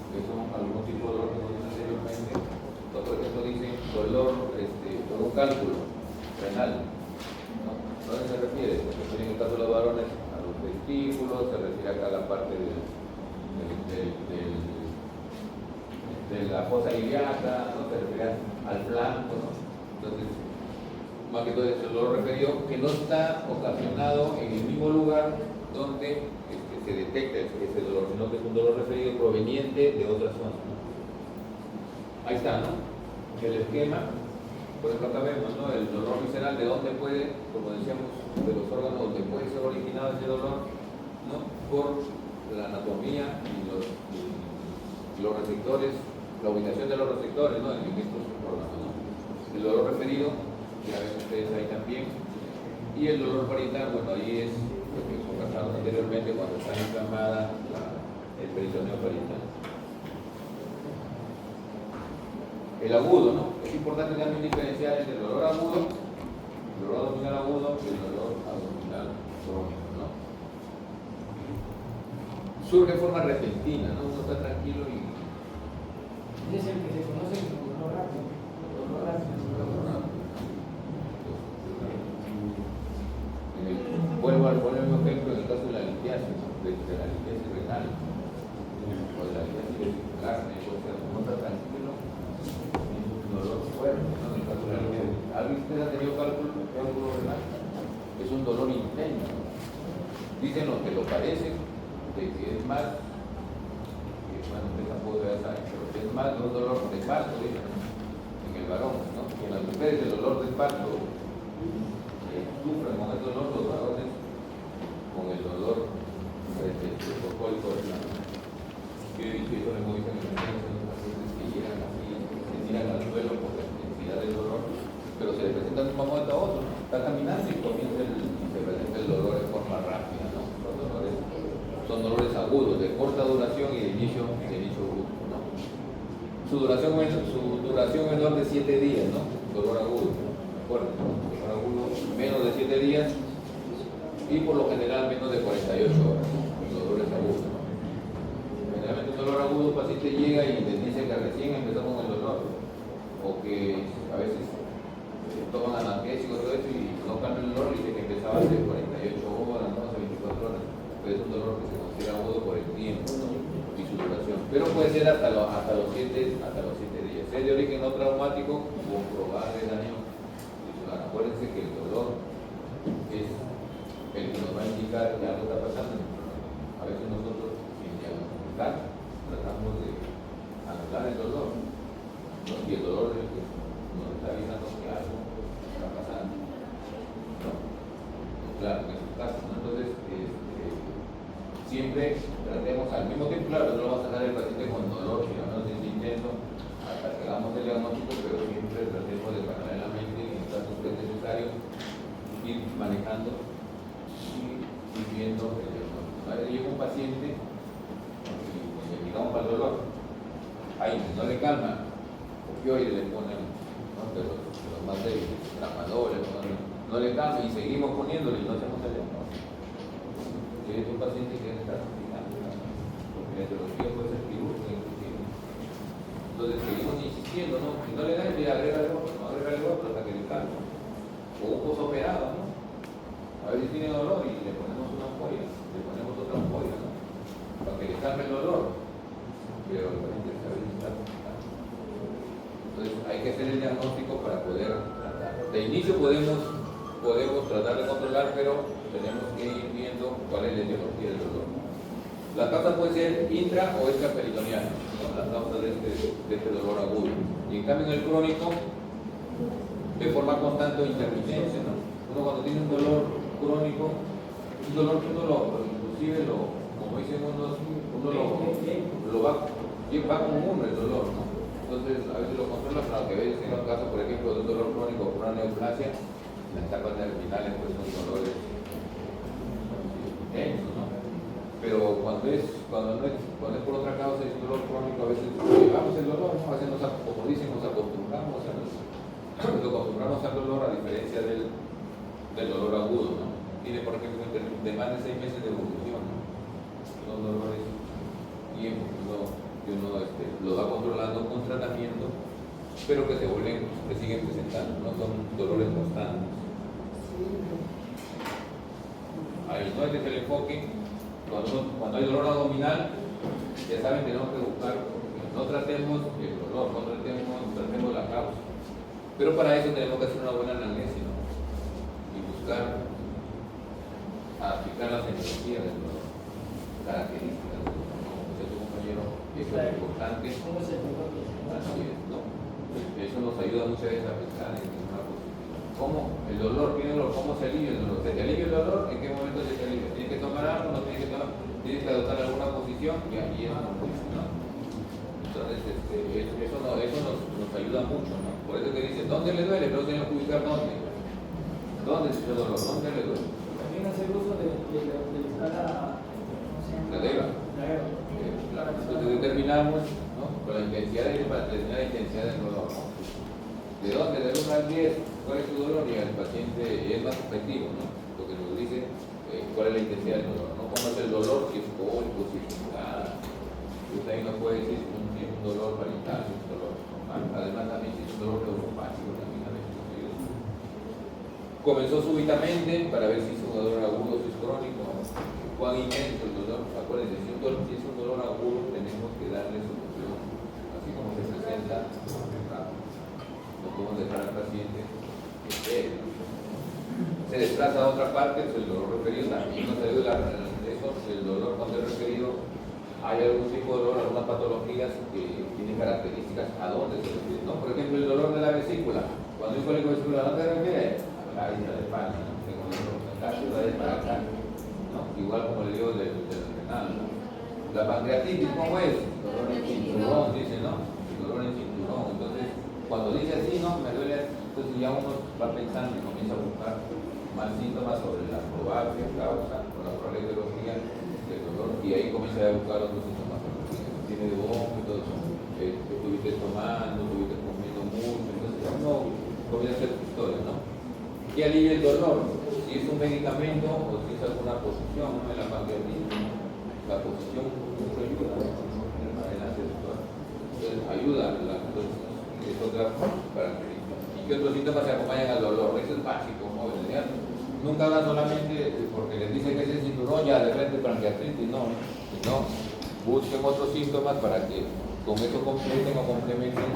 Speaker 1: Que son algunos tipos de dolor que hemos visto anteriormente. Por ejemplo, dice dolor por un cálculo renal, ¿no? ¿A dónde se refiere? Se refiere en el caso de los varones a los testículos, se refiere acá a la parte de la fosa ilíaca, ¿no? Se refiere al flanco, ¿no? Entonces, más que todo es el dolor referido que no está ocasionado en el mismo lugar donde se detecta ese dolor, sino que es un dolor referido proveniente de otra zona, ¿no? Ahí está, ¿no? El esquema, por ejemplo, acá vemos, ¿no?, el dolor visceral, de dónde puede, como decíamos, de los órganos donde puede ser originado ese dolor, ¿no?, por la anatomía y los receptores, la ubicación de los receptores, ¿no?, en estos órganos, ¿no? El dolor referido, ya ven ustedes ahí también, y el dolor parietal, bueno, ahí es lo que conversamos anteriormente cuando está inflamada el peritoneo parietal. El agudo, ¿no? Es importante también diferenciar entre el dolor agudo, el dolor abdominal agudo y el dolor abdominal crónico, ¿no? Surge de forma repentina, ¿no? Uno está tranquilo y...
Speaker 2: Es el que se conoce como dolor rápido. Dolor rápido.
Speaker 1: Vuelvo a poner un ejemplo en el caso de la litiasis, ¿no?, de la litiasis renal, o de la litiasis de carne, o sea, uno está tranquilo, dolor fuerte, ¿no?, en el caso de la litiasis. ¿Alguien de ustedes ha tenido cálculo renal? Es un dolor intenso. Dicen los que lo padecen de que es más, bueno, usted tampoco ya sabe, pero que es más de un dolor de parto, dicen, en el varón, ¿no? Y en las mujeres el dolor de parto sufren con el dolor, los varones con el dolor tripocólico de la mano. Yo he visto, eso lo hemos visto en emergencia, los pacientes que llegan así, se tiran al suelo por la intensidad del dolor, pero se les presenta de un momento a otro, ¿no? Está caminando y se presenta el dolor de forma rápida, ¿no? Los dolores son dolores agudos, de corta duración y de inicio brusco, ¿no? Su duración menor de 7 días, ¿no? Dolor agudo, fuerte, dolor agudo menos de 7 días y por lo general menos de 48 horas, los dolores agudos, ¿no? Generalmente un dolor agudo, el paciente llega y les dice que recién empezó con el dolor, o que a veces toman analgésicos y todo eso y no calman el dolor y dice que empezaba hace 48 horas, no hace 24 horas, pero es un dolor que se considera agudo por el tiempo, ¿no?, y su duración, pero puede ser hasta los 7 días. Es de origen no traumático con probable daño tisular. Acuérdense que el dolor es el que nos va a indicar que algo está pasando. A veces nosotros, sin diagnosticar, tratamos de anular el dolor, ¿no?, y el dolor es el que nos está avisando que algo está pasando, ¿no? Claro, en esos casos, ¿no? Entonces, siempre tratemos al mismo tiempo, claro, no vamos a dejar el paciente con dolor, si no es intenso, hasta que hagamos el diagnóstico, pero siempre tratemos de paralelamente, en casos que es necesario, ir manejando y viendo el diagnóstico. A veces llega un paciente y le indicamos para el dolor, ahí no le calma, opioides le ponen, ¿no?, de los más débiles, tramadores, no le calma y seguimos poniéndole y no hacemos el diagnóstico. Es un paciente que está complicando, porque la etiología puede ser quirúrgica inclusive. Entonces seguimos insistiendo, ¿no? Si no le da, le agrega otro hasta que le calma. O un posoperado, ¿no? A ver si tiene dolor y le ponemos una ampolla, le ponemos otra ampolla, ¿no?, para que le calme el dolor. Pero el paciente a veces está complicado. Entonces hay que hacer el diagnóstico para poder tratar. De inicio podemos tratar de controlar, pero tenemos que ir viendo cuál es la etiología del dolor. La causa puede ser intra o extraperitoneal, ¿no?, la causa de este dolor agudo. Y en cambio en el crónico, de forma constante o intermitente, ¿no? Uno cuando tiene un dolor crónico, un dolor que uno inclusive como dicen unos, uno lo va con uno el dolor, ¿no? Entonces a veces lo controla, pero que veis en el caso, por ejemplo, de un dolor crónico por una neoplasia, las etapas terminales pues son dolores intensos, ¿no? Pero cuando es por otra causa, es un dolor crónico, a veces llevamos el dolor, ¿no? A veces como dicen, nos acostumbramos a acostumbramos al dolor a diferencia del dolor agudo, ¿no? Tiene, por ejemplo, de más de 6 meses de evolución, ¿no? Son dolores tiempo que uno lo va controlando con tratamiento, pero que se siguen presentando, no son dolores constantes. Ahí no es el enfoque. Cuando hay dolor abdominal, ya saben, tenemos que buscar, no tratemos el dolor, no tratemos la causa. Pero para eso tenemos que hacer una buena analgesia, ¿no? Y buscar aplicar la semiología del dolor, características del dolor. Como decía tu compañero, eso es importante.
Speaker 2: ¿Cómo se comporta?
Speaker 1: Así es, ¿no? Eso nos ayuda muchas veces a pensar en una posibilidad. ¿Cómo el dolor, cómo se alivia el dolor? ¿Se te alivia el dolor? ¿En qué momento se te alivia? ¿Tienes que tomar algo? ¿No tienes que tomar? ¿Tienes que adoptar alguna posición? Y ahí es una posición. Entonces, eso nos ayuda mucho, ¿no? Por eso que dice, ¿dónde le duele? Pero tenemos que ubicar dónde. ¿Dónde es el dolor? ¿Dónde le duele?
Speaker 2: También hacer uso de escala, ¿cómo se llama?
Speaker 1: La DEVA. Entonces determinamos, ¿no? Con la intensidad para determinar la intensidad del dolor, ¿no? ¿De dónde? Del 1 al 10, ¿cuál es tu dolor? Y el paciente es más objetivo, ¿no? Porque nos dice cuál es la intensidad del dolor, ¿no? ¿Cómo es el dolor? Si es cólico, si es nada. Usted ahí no puede decir si es un dolor parital, si es un dolor normal. Además también si es un dolor neuropático, también a veces comenzó súbitamente para ver si es un dolor agudo o si es crónico. Cuán inmenso el dolor. Acuérdense, si es un dolor agudo, tenemos que darle solución. Así como se presenta, no podemos dejar al paciente que se desplaza a otra parte, pues el dolor referido también nos ayuda eso, el dolor cuando es referido. Hay algún tipo de dolor, algunas patologías que tienen características a dónde se refiere, ¿no? Por ejemplo, el dolor de la vesícula. Cuando hay cólico vesicular, ¿a dónde se refiere? A la isla de España, la ciudad de Paracán, ¿no? Igual como le digo del renal, ¿no? La pancreatitis, ¿cómo es? Dolor en cinturón, dice, ¿no? Dolor en cinturón. Entonces, cuando dice así, ¿no? Me duele, entonces ya uno va pensando y comienza a buscar más síntomas sobre la probable causa o la probable etiología del dolor, y ahí comienza a buscar otros síntomas. Tiene de vómitos, estuviste tomando, estuviste comiendo mucho, entonces uno comienza a hacer su historia, ¿no? ¿Qué alivia el dolor? Si es un medicamento o si es alguna posición, ¿no? En la pancreatitis, ¿no? La posición mucho ayuda, ¿no? Entonces ayuda, entonces es otra característica. ¿Y qué otros síntomas se acompañan al dolor? Eso es básico, jóvenes. ¿Ya? Nunca hablan solamente porque les dicen que es el cinturón, ya de frente pancreatitis, no. No, busquen otros síntomas para que con eso completen o complementen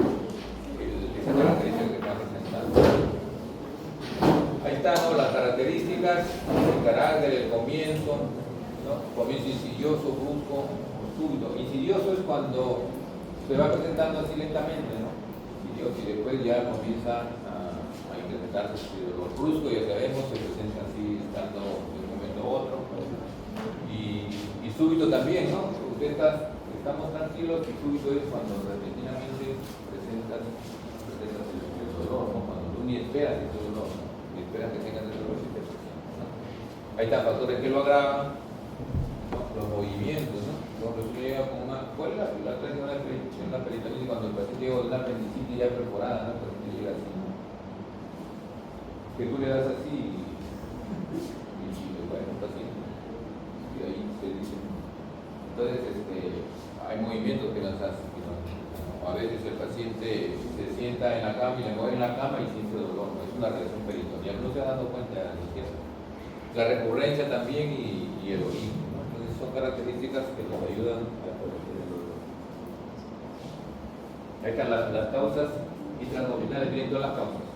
Speaker 1: esa característica que están presentando. Ahí están, ¿no? Las características, el carácter, el comienzo, ¿no? Comienzo insidioso, brusco, súbito. Insidioso es cuando se va presentando así lentamente, ¿no? Insidioso, y después ya comienza a incrementarse el dolor. Brusco, ya sabemos, se presenta así estando de un momento a otro. Y súbito también, ¿no? Estamos tranquilos, y súbito es cuando repentinamente presentas el dolor, ¿no? Cuando tú ni esperas ese dolor, ¿no? Ni esperas que tengas el dolor, ¿no? Ahí están factores que lo agravan, ¿no? Los movimientos, ¿no? Cuando se llega con ¿cuál es la peritonitis cuando el paciente llega con una apendicitis ya perforada, ¿no? El paciente llega así, ¿no? Que tú le das así y bueno, está así. Y ahí se dice. Entonces, hay movimientos que nos hacen, ¿no? A veces el paciente se sienta en la cama y le mueve en la cama y siente dolor, ¿no? Es una reacción peritoneal, no se ha dado cuenta ni siquiera. La recurrencia también y el origen, ¿no? Entonces son características que nos ayudan a corregir el dolor. Ahí están las causas intraabdominales, tienen todas las causas.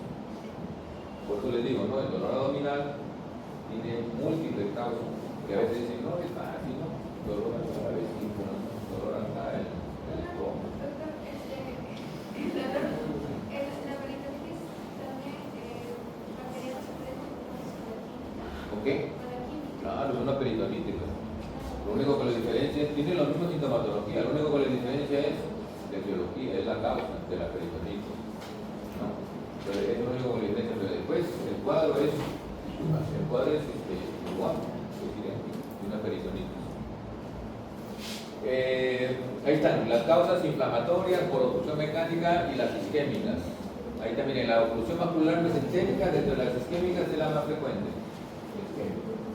Speaker 1: Por eso les digo, ¿no? El dolor abdominal tiene múltiples causas, que a veces dicen, no, es fácil, ¿no? Dolor a la vesícula, dolor acá en el estómago. ¿Ok? Claro, es una peritonitis. Lo único que le diferencia, tiene la misma sintomatología, lo único que le diferencia es la etiología, es la causa de la peritonitis, ¿no? Pero es lo único que le diferencia, pero después el cuadro es igual, es una peritonitis. Ahí están las causas inflamatorias por obstrucción mecánica y las isquémicas. Ahí también la oclusión macular mesentérica dentro de las isquémicas es la más frecuente.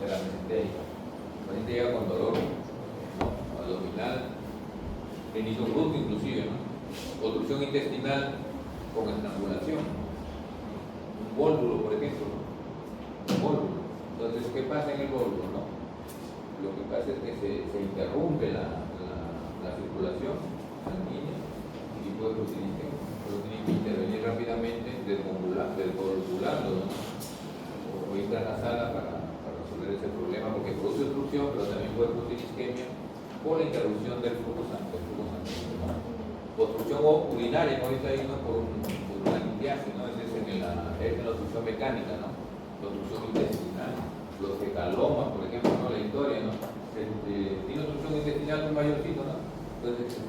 Speaker 1: De la mesentérica. El paciente llega con dolor, ¿no?, abdominal, en brusco inclusive, ¿no? Obstrucción intestinal con estrangulación. Un vólvulo, por ejemplo, ¿no? Un vólvulo. Entonces, ¿qué pasa en el vólvulo, no? Lo que pasa es que se interrumpe la circulación sanguínea y puede producir isquemia. Pero tiene que intervenir rápidamente desvolvulando, ¿no?, o ir a la sala para resolver ese problema, porque produce obstrucción, pero también puede producir isquemia por la interrupción del flujo sanguíneo, ¿no? Obstrucción urinaria, ¿no?, ahorita ahí, ¿no?, por una litiasis, ¿no? Es en la obstrucción mecánica, ¿no? La obstrucción intestinal, los fecalomas, por ejemplo, ¿no?, la historia, ¿no? Tiene obstrucción intestinal un mayorcito, ¿no? Entonces,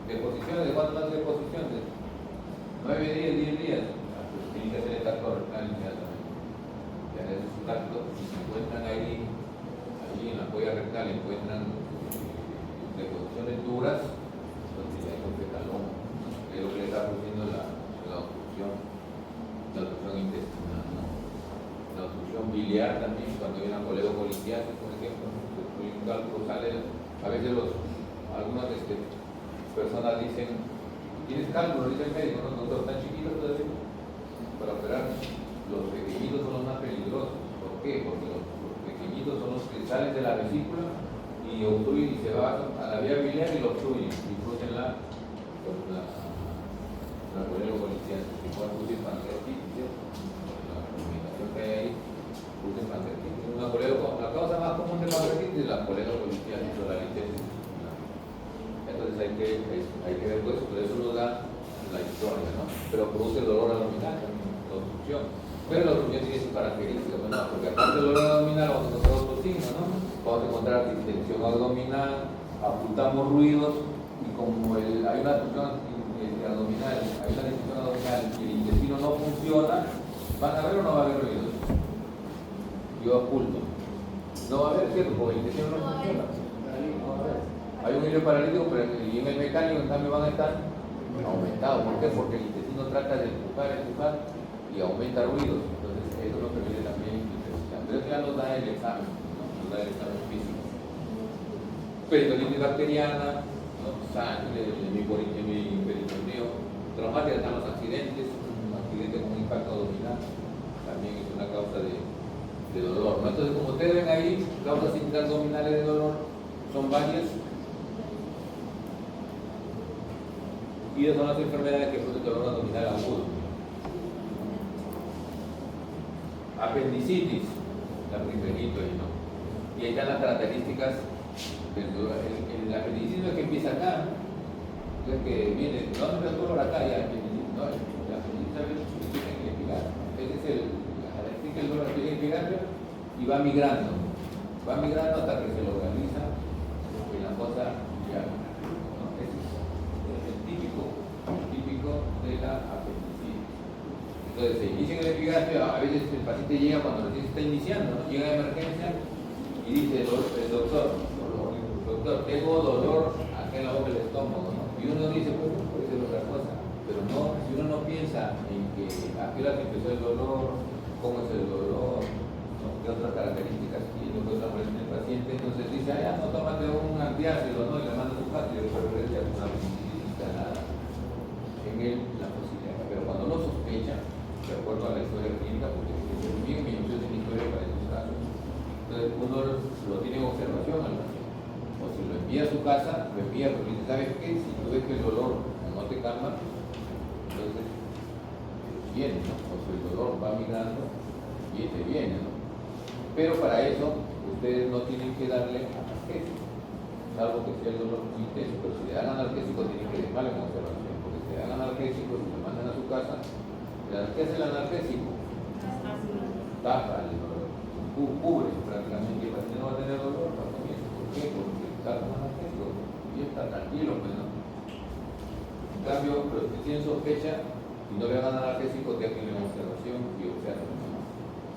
Speaker 1: deposiciones, ¿de cuánto más deposiciones? 9 días, 10 días. Pues tienen que hacer el tacto rectal inmediatamente. Ya es su tacto, si se encuentran ahí en la polla rectal, encuentran deposiciones duras, entonces ya hay un fecaloma. Es lo que le está produciendo la obstrucción intestinal, ¿no? La obstrucción biliar también, cuando hay una coledocolitiasis, por ejemplo, un cálculo sale, a veces algunas personas dicen, ¿tienes cálculo?, dice el médico, no, doctor, tan chiquitos todavía para operar. Los pequeñitos son los más peligrosos. ¿Por qué? Porque los pequeñitos son los que salen de la vesícula y obstruyen y se van a la vía biliar y lo obstruyen, y producen la coledocolitiasis, que puede producir pancreatitis, la comunicación que hay ahí, producen pancreatitis. La causa más común de pancreatitis es la coledocolitiasis o la litiasis. Entonces hay que ver pues, por eso nos da la historia, ¿no? Pero produce dolor abdominal también, la obstrucción. Pero la obstrucción tiene sus características, ¿no? Porque aparte del dolor abdominal vamos a encontrar otros signos, ¿no? Vamos a encontrar distensión abdominal, ocultamos ruidos, y como hay una obstrucción abdominal, hay una distensión abdominal y el intestino no funciona, ¿van a ver o no va a haber ruidos? Yo oculto. No va a haber, ¿cierto? Porque el intestino no funciona. Hay un hilo paralítico, pero en el mecánico en cambio van a estar aumentados. ¿Por qué? Porque el intestino trata de empujar y aumenta ruidos. Entonces eso nos permite también intensidad. Pero eso ya nos da el examen, ¿no? Nos da el examen físico. Peritonitis bacteriana, ¿no?, sangre, hemiperitoneo, traumática están los accidentes, un accidente con un impacto abdominal también es una causa de dolor, ¿no? Entonces, como ustedes ven ahí, causas intraabdominales de dolor son varias. Y esas son las enfermedades que producen dolor abdominal agudo. Apendicitis, la primerito ahí, ¿no? Y ahí están las características del dolor. El apendicitis no es que empieza acá, no es que viene, no es el dolor acá, ya apendicitis, no, el apendicitis empieza en el epigastrio. Ese es la característica del dolor empieza en el epigastrio y va migrando hasta que se localiza en la fosa iliaca, ¿no? Ese es el típico de la apendicitis. Entonces se inicia en el epigastrio, a veces el paciente llega cuando recién se está iniciando, ¿no? Llega a emergencia y dice, el doctor, tengo dolor acá en la boca del estómago, ¿no? Y uno dice, pues puede ser otra cosa, pero no, si uno no piensa en que a qué hora se empezó el dolor, cómo es el dolor, ¿no?, qué otras características tiene, qué otra presión del paciente, entonces dice, ah, ya, no, tómate un antiácido, ¿no?, y le manda a su casa y después regresa a una apendicitis instalada en la posibilidad. Pero cuando uno sospecha, de acuerdo a la historia clínica, porque es bien minuciosa en historia para estos casos, entonces uno lo tiene en observación al paciente. O si lo envía a su casa, lo envía porque dice, ¿sabes qué? Si tú ves que el dolor no te calma, entonces viene, ¿no? O si el dolor va migrando, y te viene, ¿no? Pero para eso, ustedes no tienen que darle analgésico, salvo que sea el dolor muy intenso, pero si le dan analgésico, tienen que dejarlo en observación, porque si le dan analgésico y lo mandan a su casa, ¿qué hace el analgésico? Tapa el dolor, cubre prácticamente, el paciente no va a tener dolor al comienzo. ¿Por qué? Porque está con analgésico y está tranquilo, pues, ¿no? En cambio, los que tienen sospecha y no le dan analgésico, déjenlo en observación y observen, ¿no?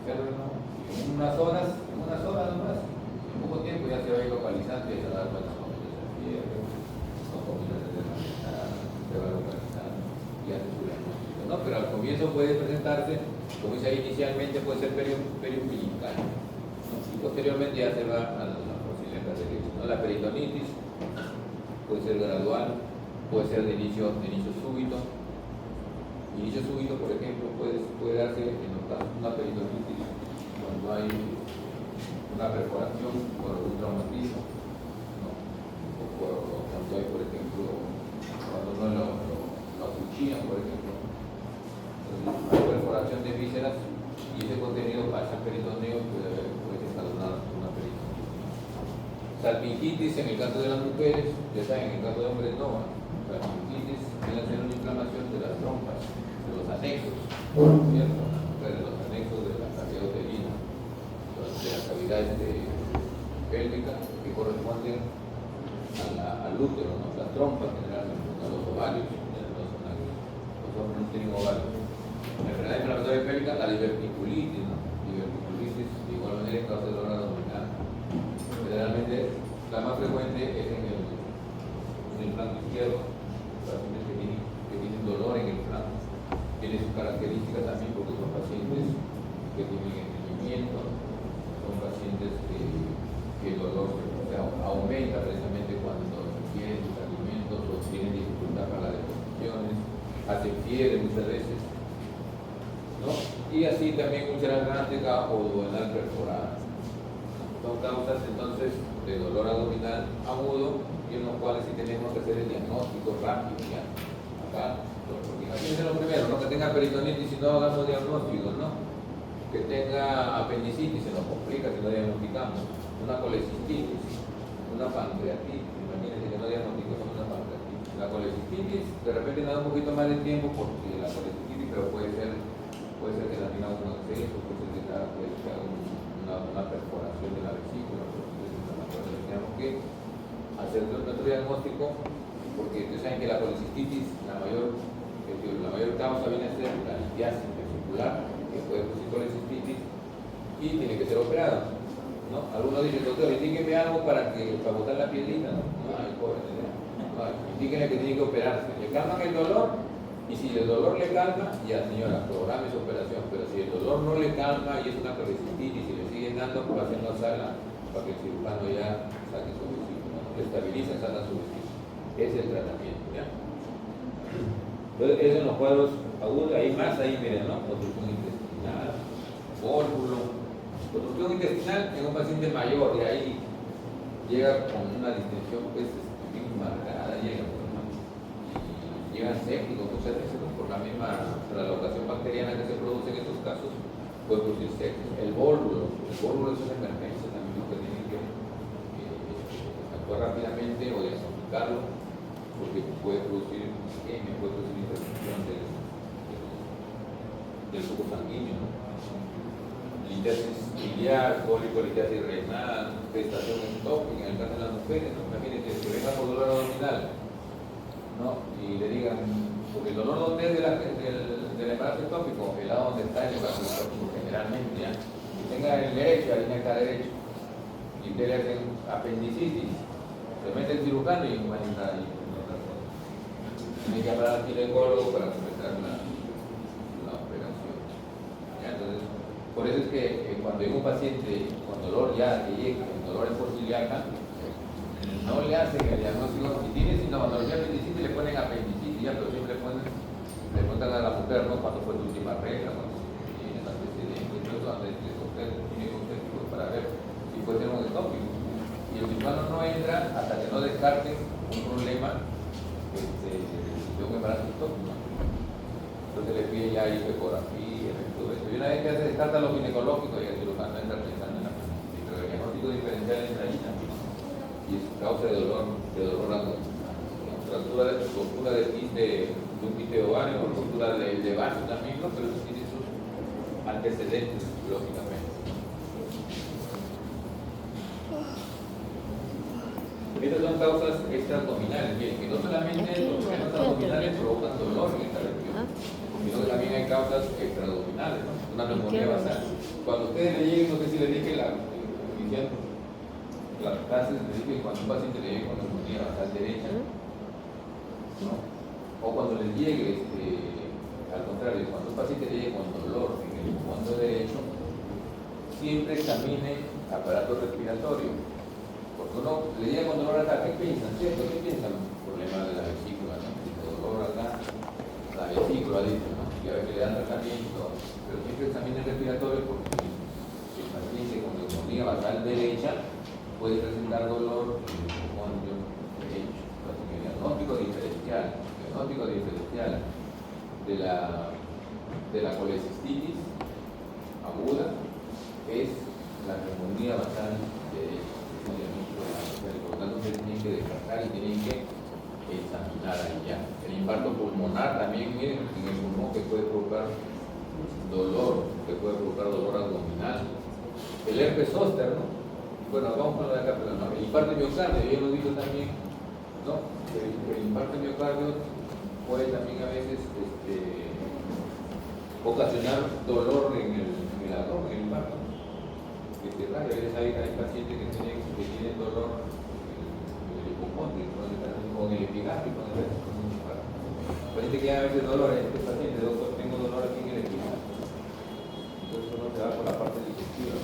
Speaker 1: Y en unas horas nomás, en poco tiempo ya se va a ir localizando y se va a dar cuenta cómo se fiebre, no comienza a tener malestar, se va a localizar y hace su diagnóstico. No ¿no? Pero al comienzo puede presentarse, como dice ahí, inicialmente puede ser periumbilical, ¿no? Y posteriormente ya se va a la procileta derecha, ¿no? La peritonitis puede ser gradual, puede ser de inicio súbito. Inicio súbito, por ejemplo, puede darse en los casos de una peritonitis cuando hay una perforación por algún traumatismo, ¿no? O cuando hay, por ejemplo, cuando no lo acuchillan, por ejemplo. Entonces, hay perforación de vísceras y ese contenido pasa al peritoneo, puede desencadenar una peritonitis. Salpingitis en el caso de las mujeres, ya saben, en el caso de hombres no. Salpingitis viene a ser una inflamación de las trompas, de los anexos, ¿cierto? De los anexos de la cavidad uterina, de las cavidades pélvicas que corresponden al útero, ¿no? Las trompas generalmente, ¿no? Los ovarios, los hombres no tienen ovarios. La enfermedad inflamatoria pélvica, la diverticulitis, ¿no? Diverticulitis de igual manera en causa de dolor abdominal. Generalmente la más frecuente es en el flanco izquierdo, pacientes que tienen dolor en el flanco. Tiene sus características también porque son pacientes que tienen estreñimiento, son pacientes que el dolor aumenta precisamente cuando ingieren sus alimentos o tienen dificultad para las deposiciones, hacen fiebre muchas veces, ¿no? Y así también úlcera gástrica o duodenal perforada. Son causas entonces de dolor abdominal agudo y en los cuales sí tenemos que hacer el diagnóstico rápido ya. Acá, porque aquí es lo primero, no que tenga peritonitis si no hagamos diagnósticos, ¿no? Que tenga apendicitis, se nos complica si no diagnosticamos. Una colecistitis, una pancreatitis, imagínense que no diagnosticamos una pancreatitis. La colecistitis de repente nos da un poquito más de tiempo porque la colecistitis, pero puede ser que también haga un acceso, puede ser que haga una perforación de la vesícula, entonces tenemos que hacer nuestro diagnóstico porque ustedes saben que la colecistitis, la mayor causa viene a ser la litiasis vesicular, que puede producir colecistitis y tiene que ser operada, ¿no? Algunos dicen, doctor, indíqueme algo para botar la piedrita, ¿no? Ay, pobre, no, indíquenle que tiene que operarse, le calman el dolor y si el dolor le calma, ya señora, programe su operación, pero si el dolor no le calma y es una colecistitis y le siguen dando, pues hacen la sala para que el cirujano ya saque su vesícula, ¿no? Estabiliza, saca su vesícula. Es el tratamiento, ¿ya? Entonces, eso en los cuadros agudos, hay más ahí, miren, ¿no? Obstrucción intestinal, vólvulo. Obstrucción intestinal en un paciente mayor, y ahí llega con una distensión, pues, bien marcada, llegan sépticos muchas veces, ¿no? Por la locación bacteriana que se produce en estos casos, puede producir sepsis. El vólvulo es una emergencia también, ¿no? Que tienen que actuar rápidamente o diagnosticarlo, porque puede producir isquemia, puede producir interrupción del flujo sanguíneo, ¿no? Litiasis biliar, cólico, litiasis renal, gestación ectópica, en el caso de las mujeres, ¿no? Imagínense que venga por dolor abdominal, ¿no? Y le digan, porque el dolor donde es del embarazo ectópico, el lado donde está el embarazo ectópico, generalmente, ¿ya? Que tenga el derecho, la línea está derecho, y ustedes le hacen apendicitis, se mete el cirujano y va a entrar ahí. Tiene que hablar al ginecólogo para comenzar la operación. ¿Ya? Entonces, por eso es que cuando hay un paciente con dolor ya que llega, con dolor en porciliaca, no le hacen el diagnóstico, si tiene sino cuando le apendicitis le ponen apendicitis, ya, pero siempre le preguntan a la mujer, ¿no? ¿Cuándo fue tu última regla? ¿Cuándo tienes antecedentes? Entonces, tiene que para ver si puede ser un ectópico. Y el cirujano no entra hasta que no descarte un problema de un embarazo ectópico. Entonces le pide ya ecografía y todo eso. Y una vez que se descarta lo ginecológico, y el cirujano entra pensando en la apendicitis. Pero el diagnóstico diferencial entra ahí también. Y es causa de dolor abdominal. Ruptura de un quiste ovario, ruptura de vaso también, ¿no? Pero eso tiene sus antecedentes, lógicamente. Estas son causas extraabdominales, bien, que no solamente los problemas abdominales provocan dolor en esta región, sino que también hay causas extraabdominales, ¿no? Una neumonía basal. Cuando ustedes le lleguen, no sé si les dije las clases, les dije cuando un paciente le llegue con neumonía basal derecha, ¿no? O cuando les llegue, al contrario, paciente llegue con dolor en el pulmón derecho, siempre examine aparato respiratorio. Porque uno le llega con dolor acá, ¿qué piensan? ¿Cierto? ¿Qué piensan? Problema de la vesícula, ¿no? Dice dolor acá, la vesícula, dice, ¿no? Y a veces le dan tratamiento, pero siempre examine el respiratorio porque el paciente con neumonía basal derecha puede presentar dolor en el pulmón derecho. Entonces, el diagnóstico diferencial de la colecistitis aguda es la neumonía basal derecha. Por lo tanto, se tienen que descartar y tienen que examinar ahí ya. El infarto pulmonar también, miren, en el pulmón que puede provocar dolor abdominal. El herpes zóster, ¿no? Bueno, vamos con lo de acá, pero no. El infarto de miocardio, yo lo digo también, ¿no? El infarto de miocardio puede también a veces ocasionar dolor en el abdomen, en el infarto. A veces hay pacientes que tienen dolor en el hipocondrio, con el epigastrio, con el infarto. Paciente que a veces dolor, este paciente, doctor, tengo dolor aquí en el epigastrio. Entonces uno se va por la parte digestiva.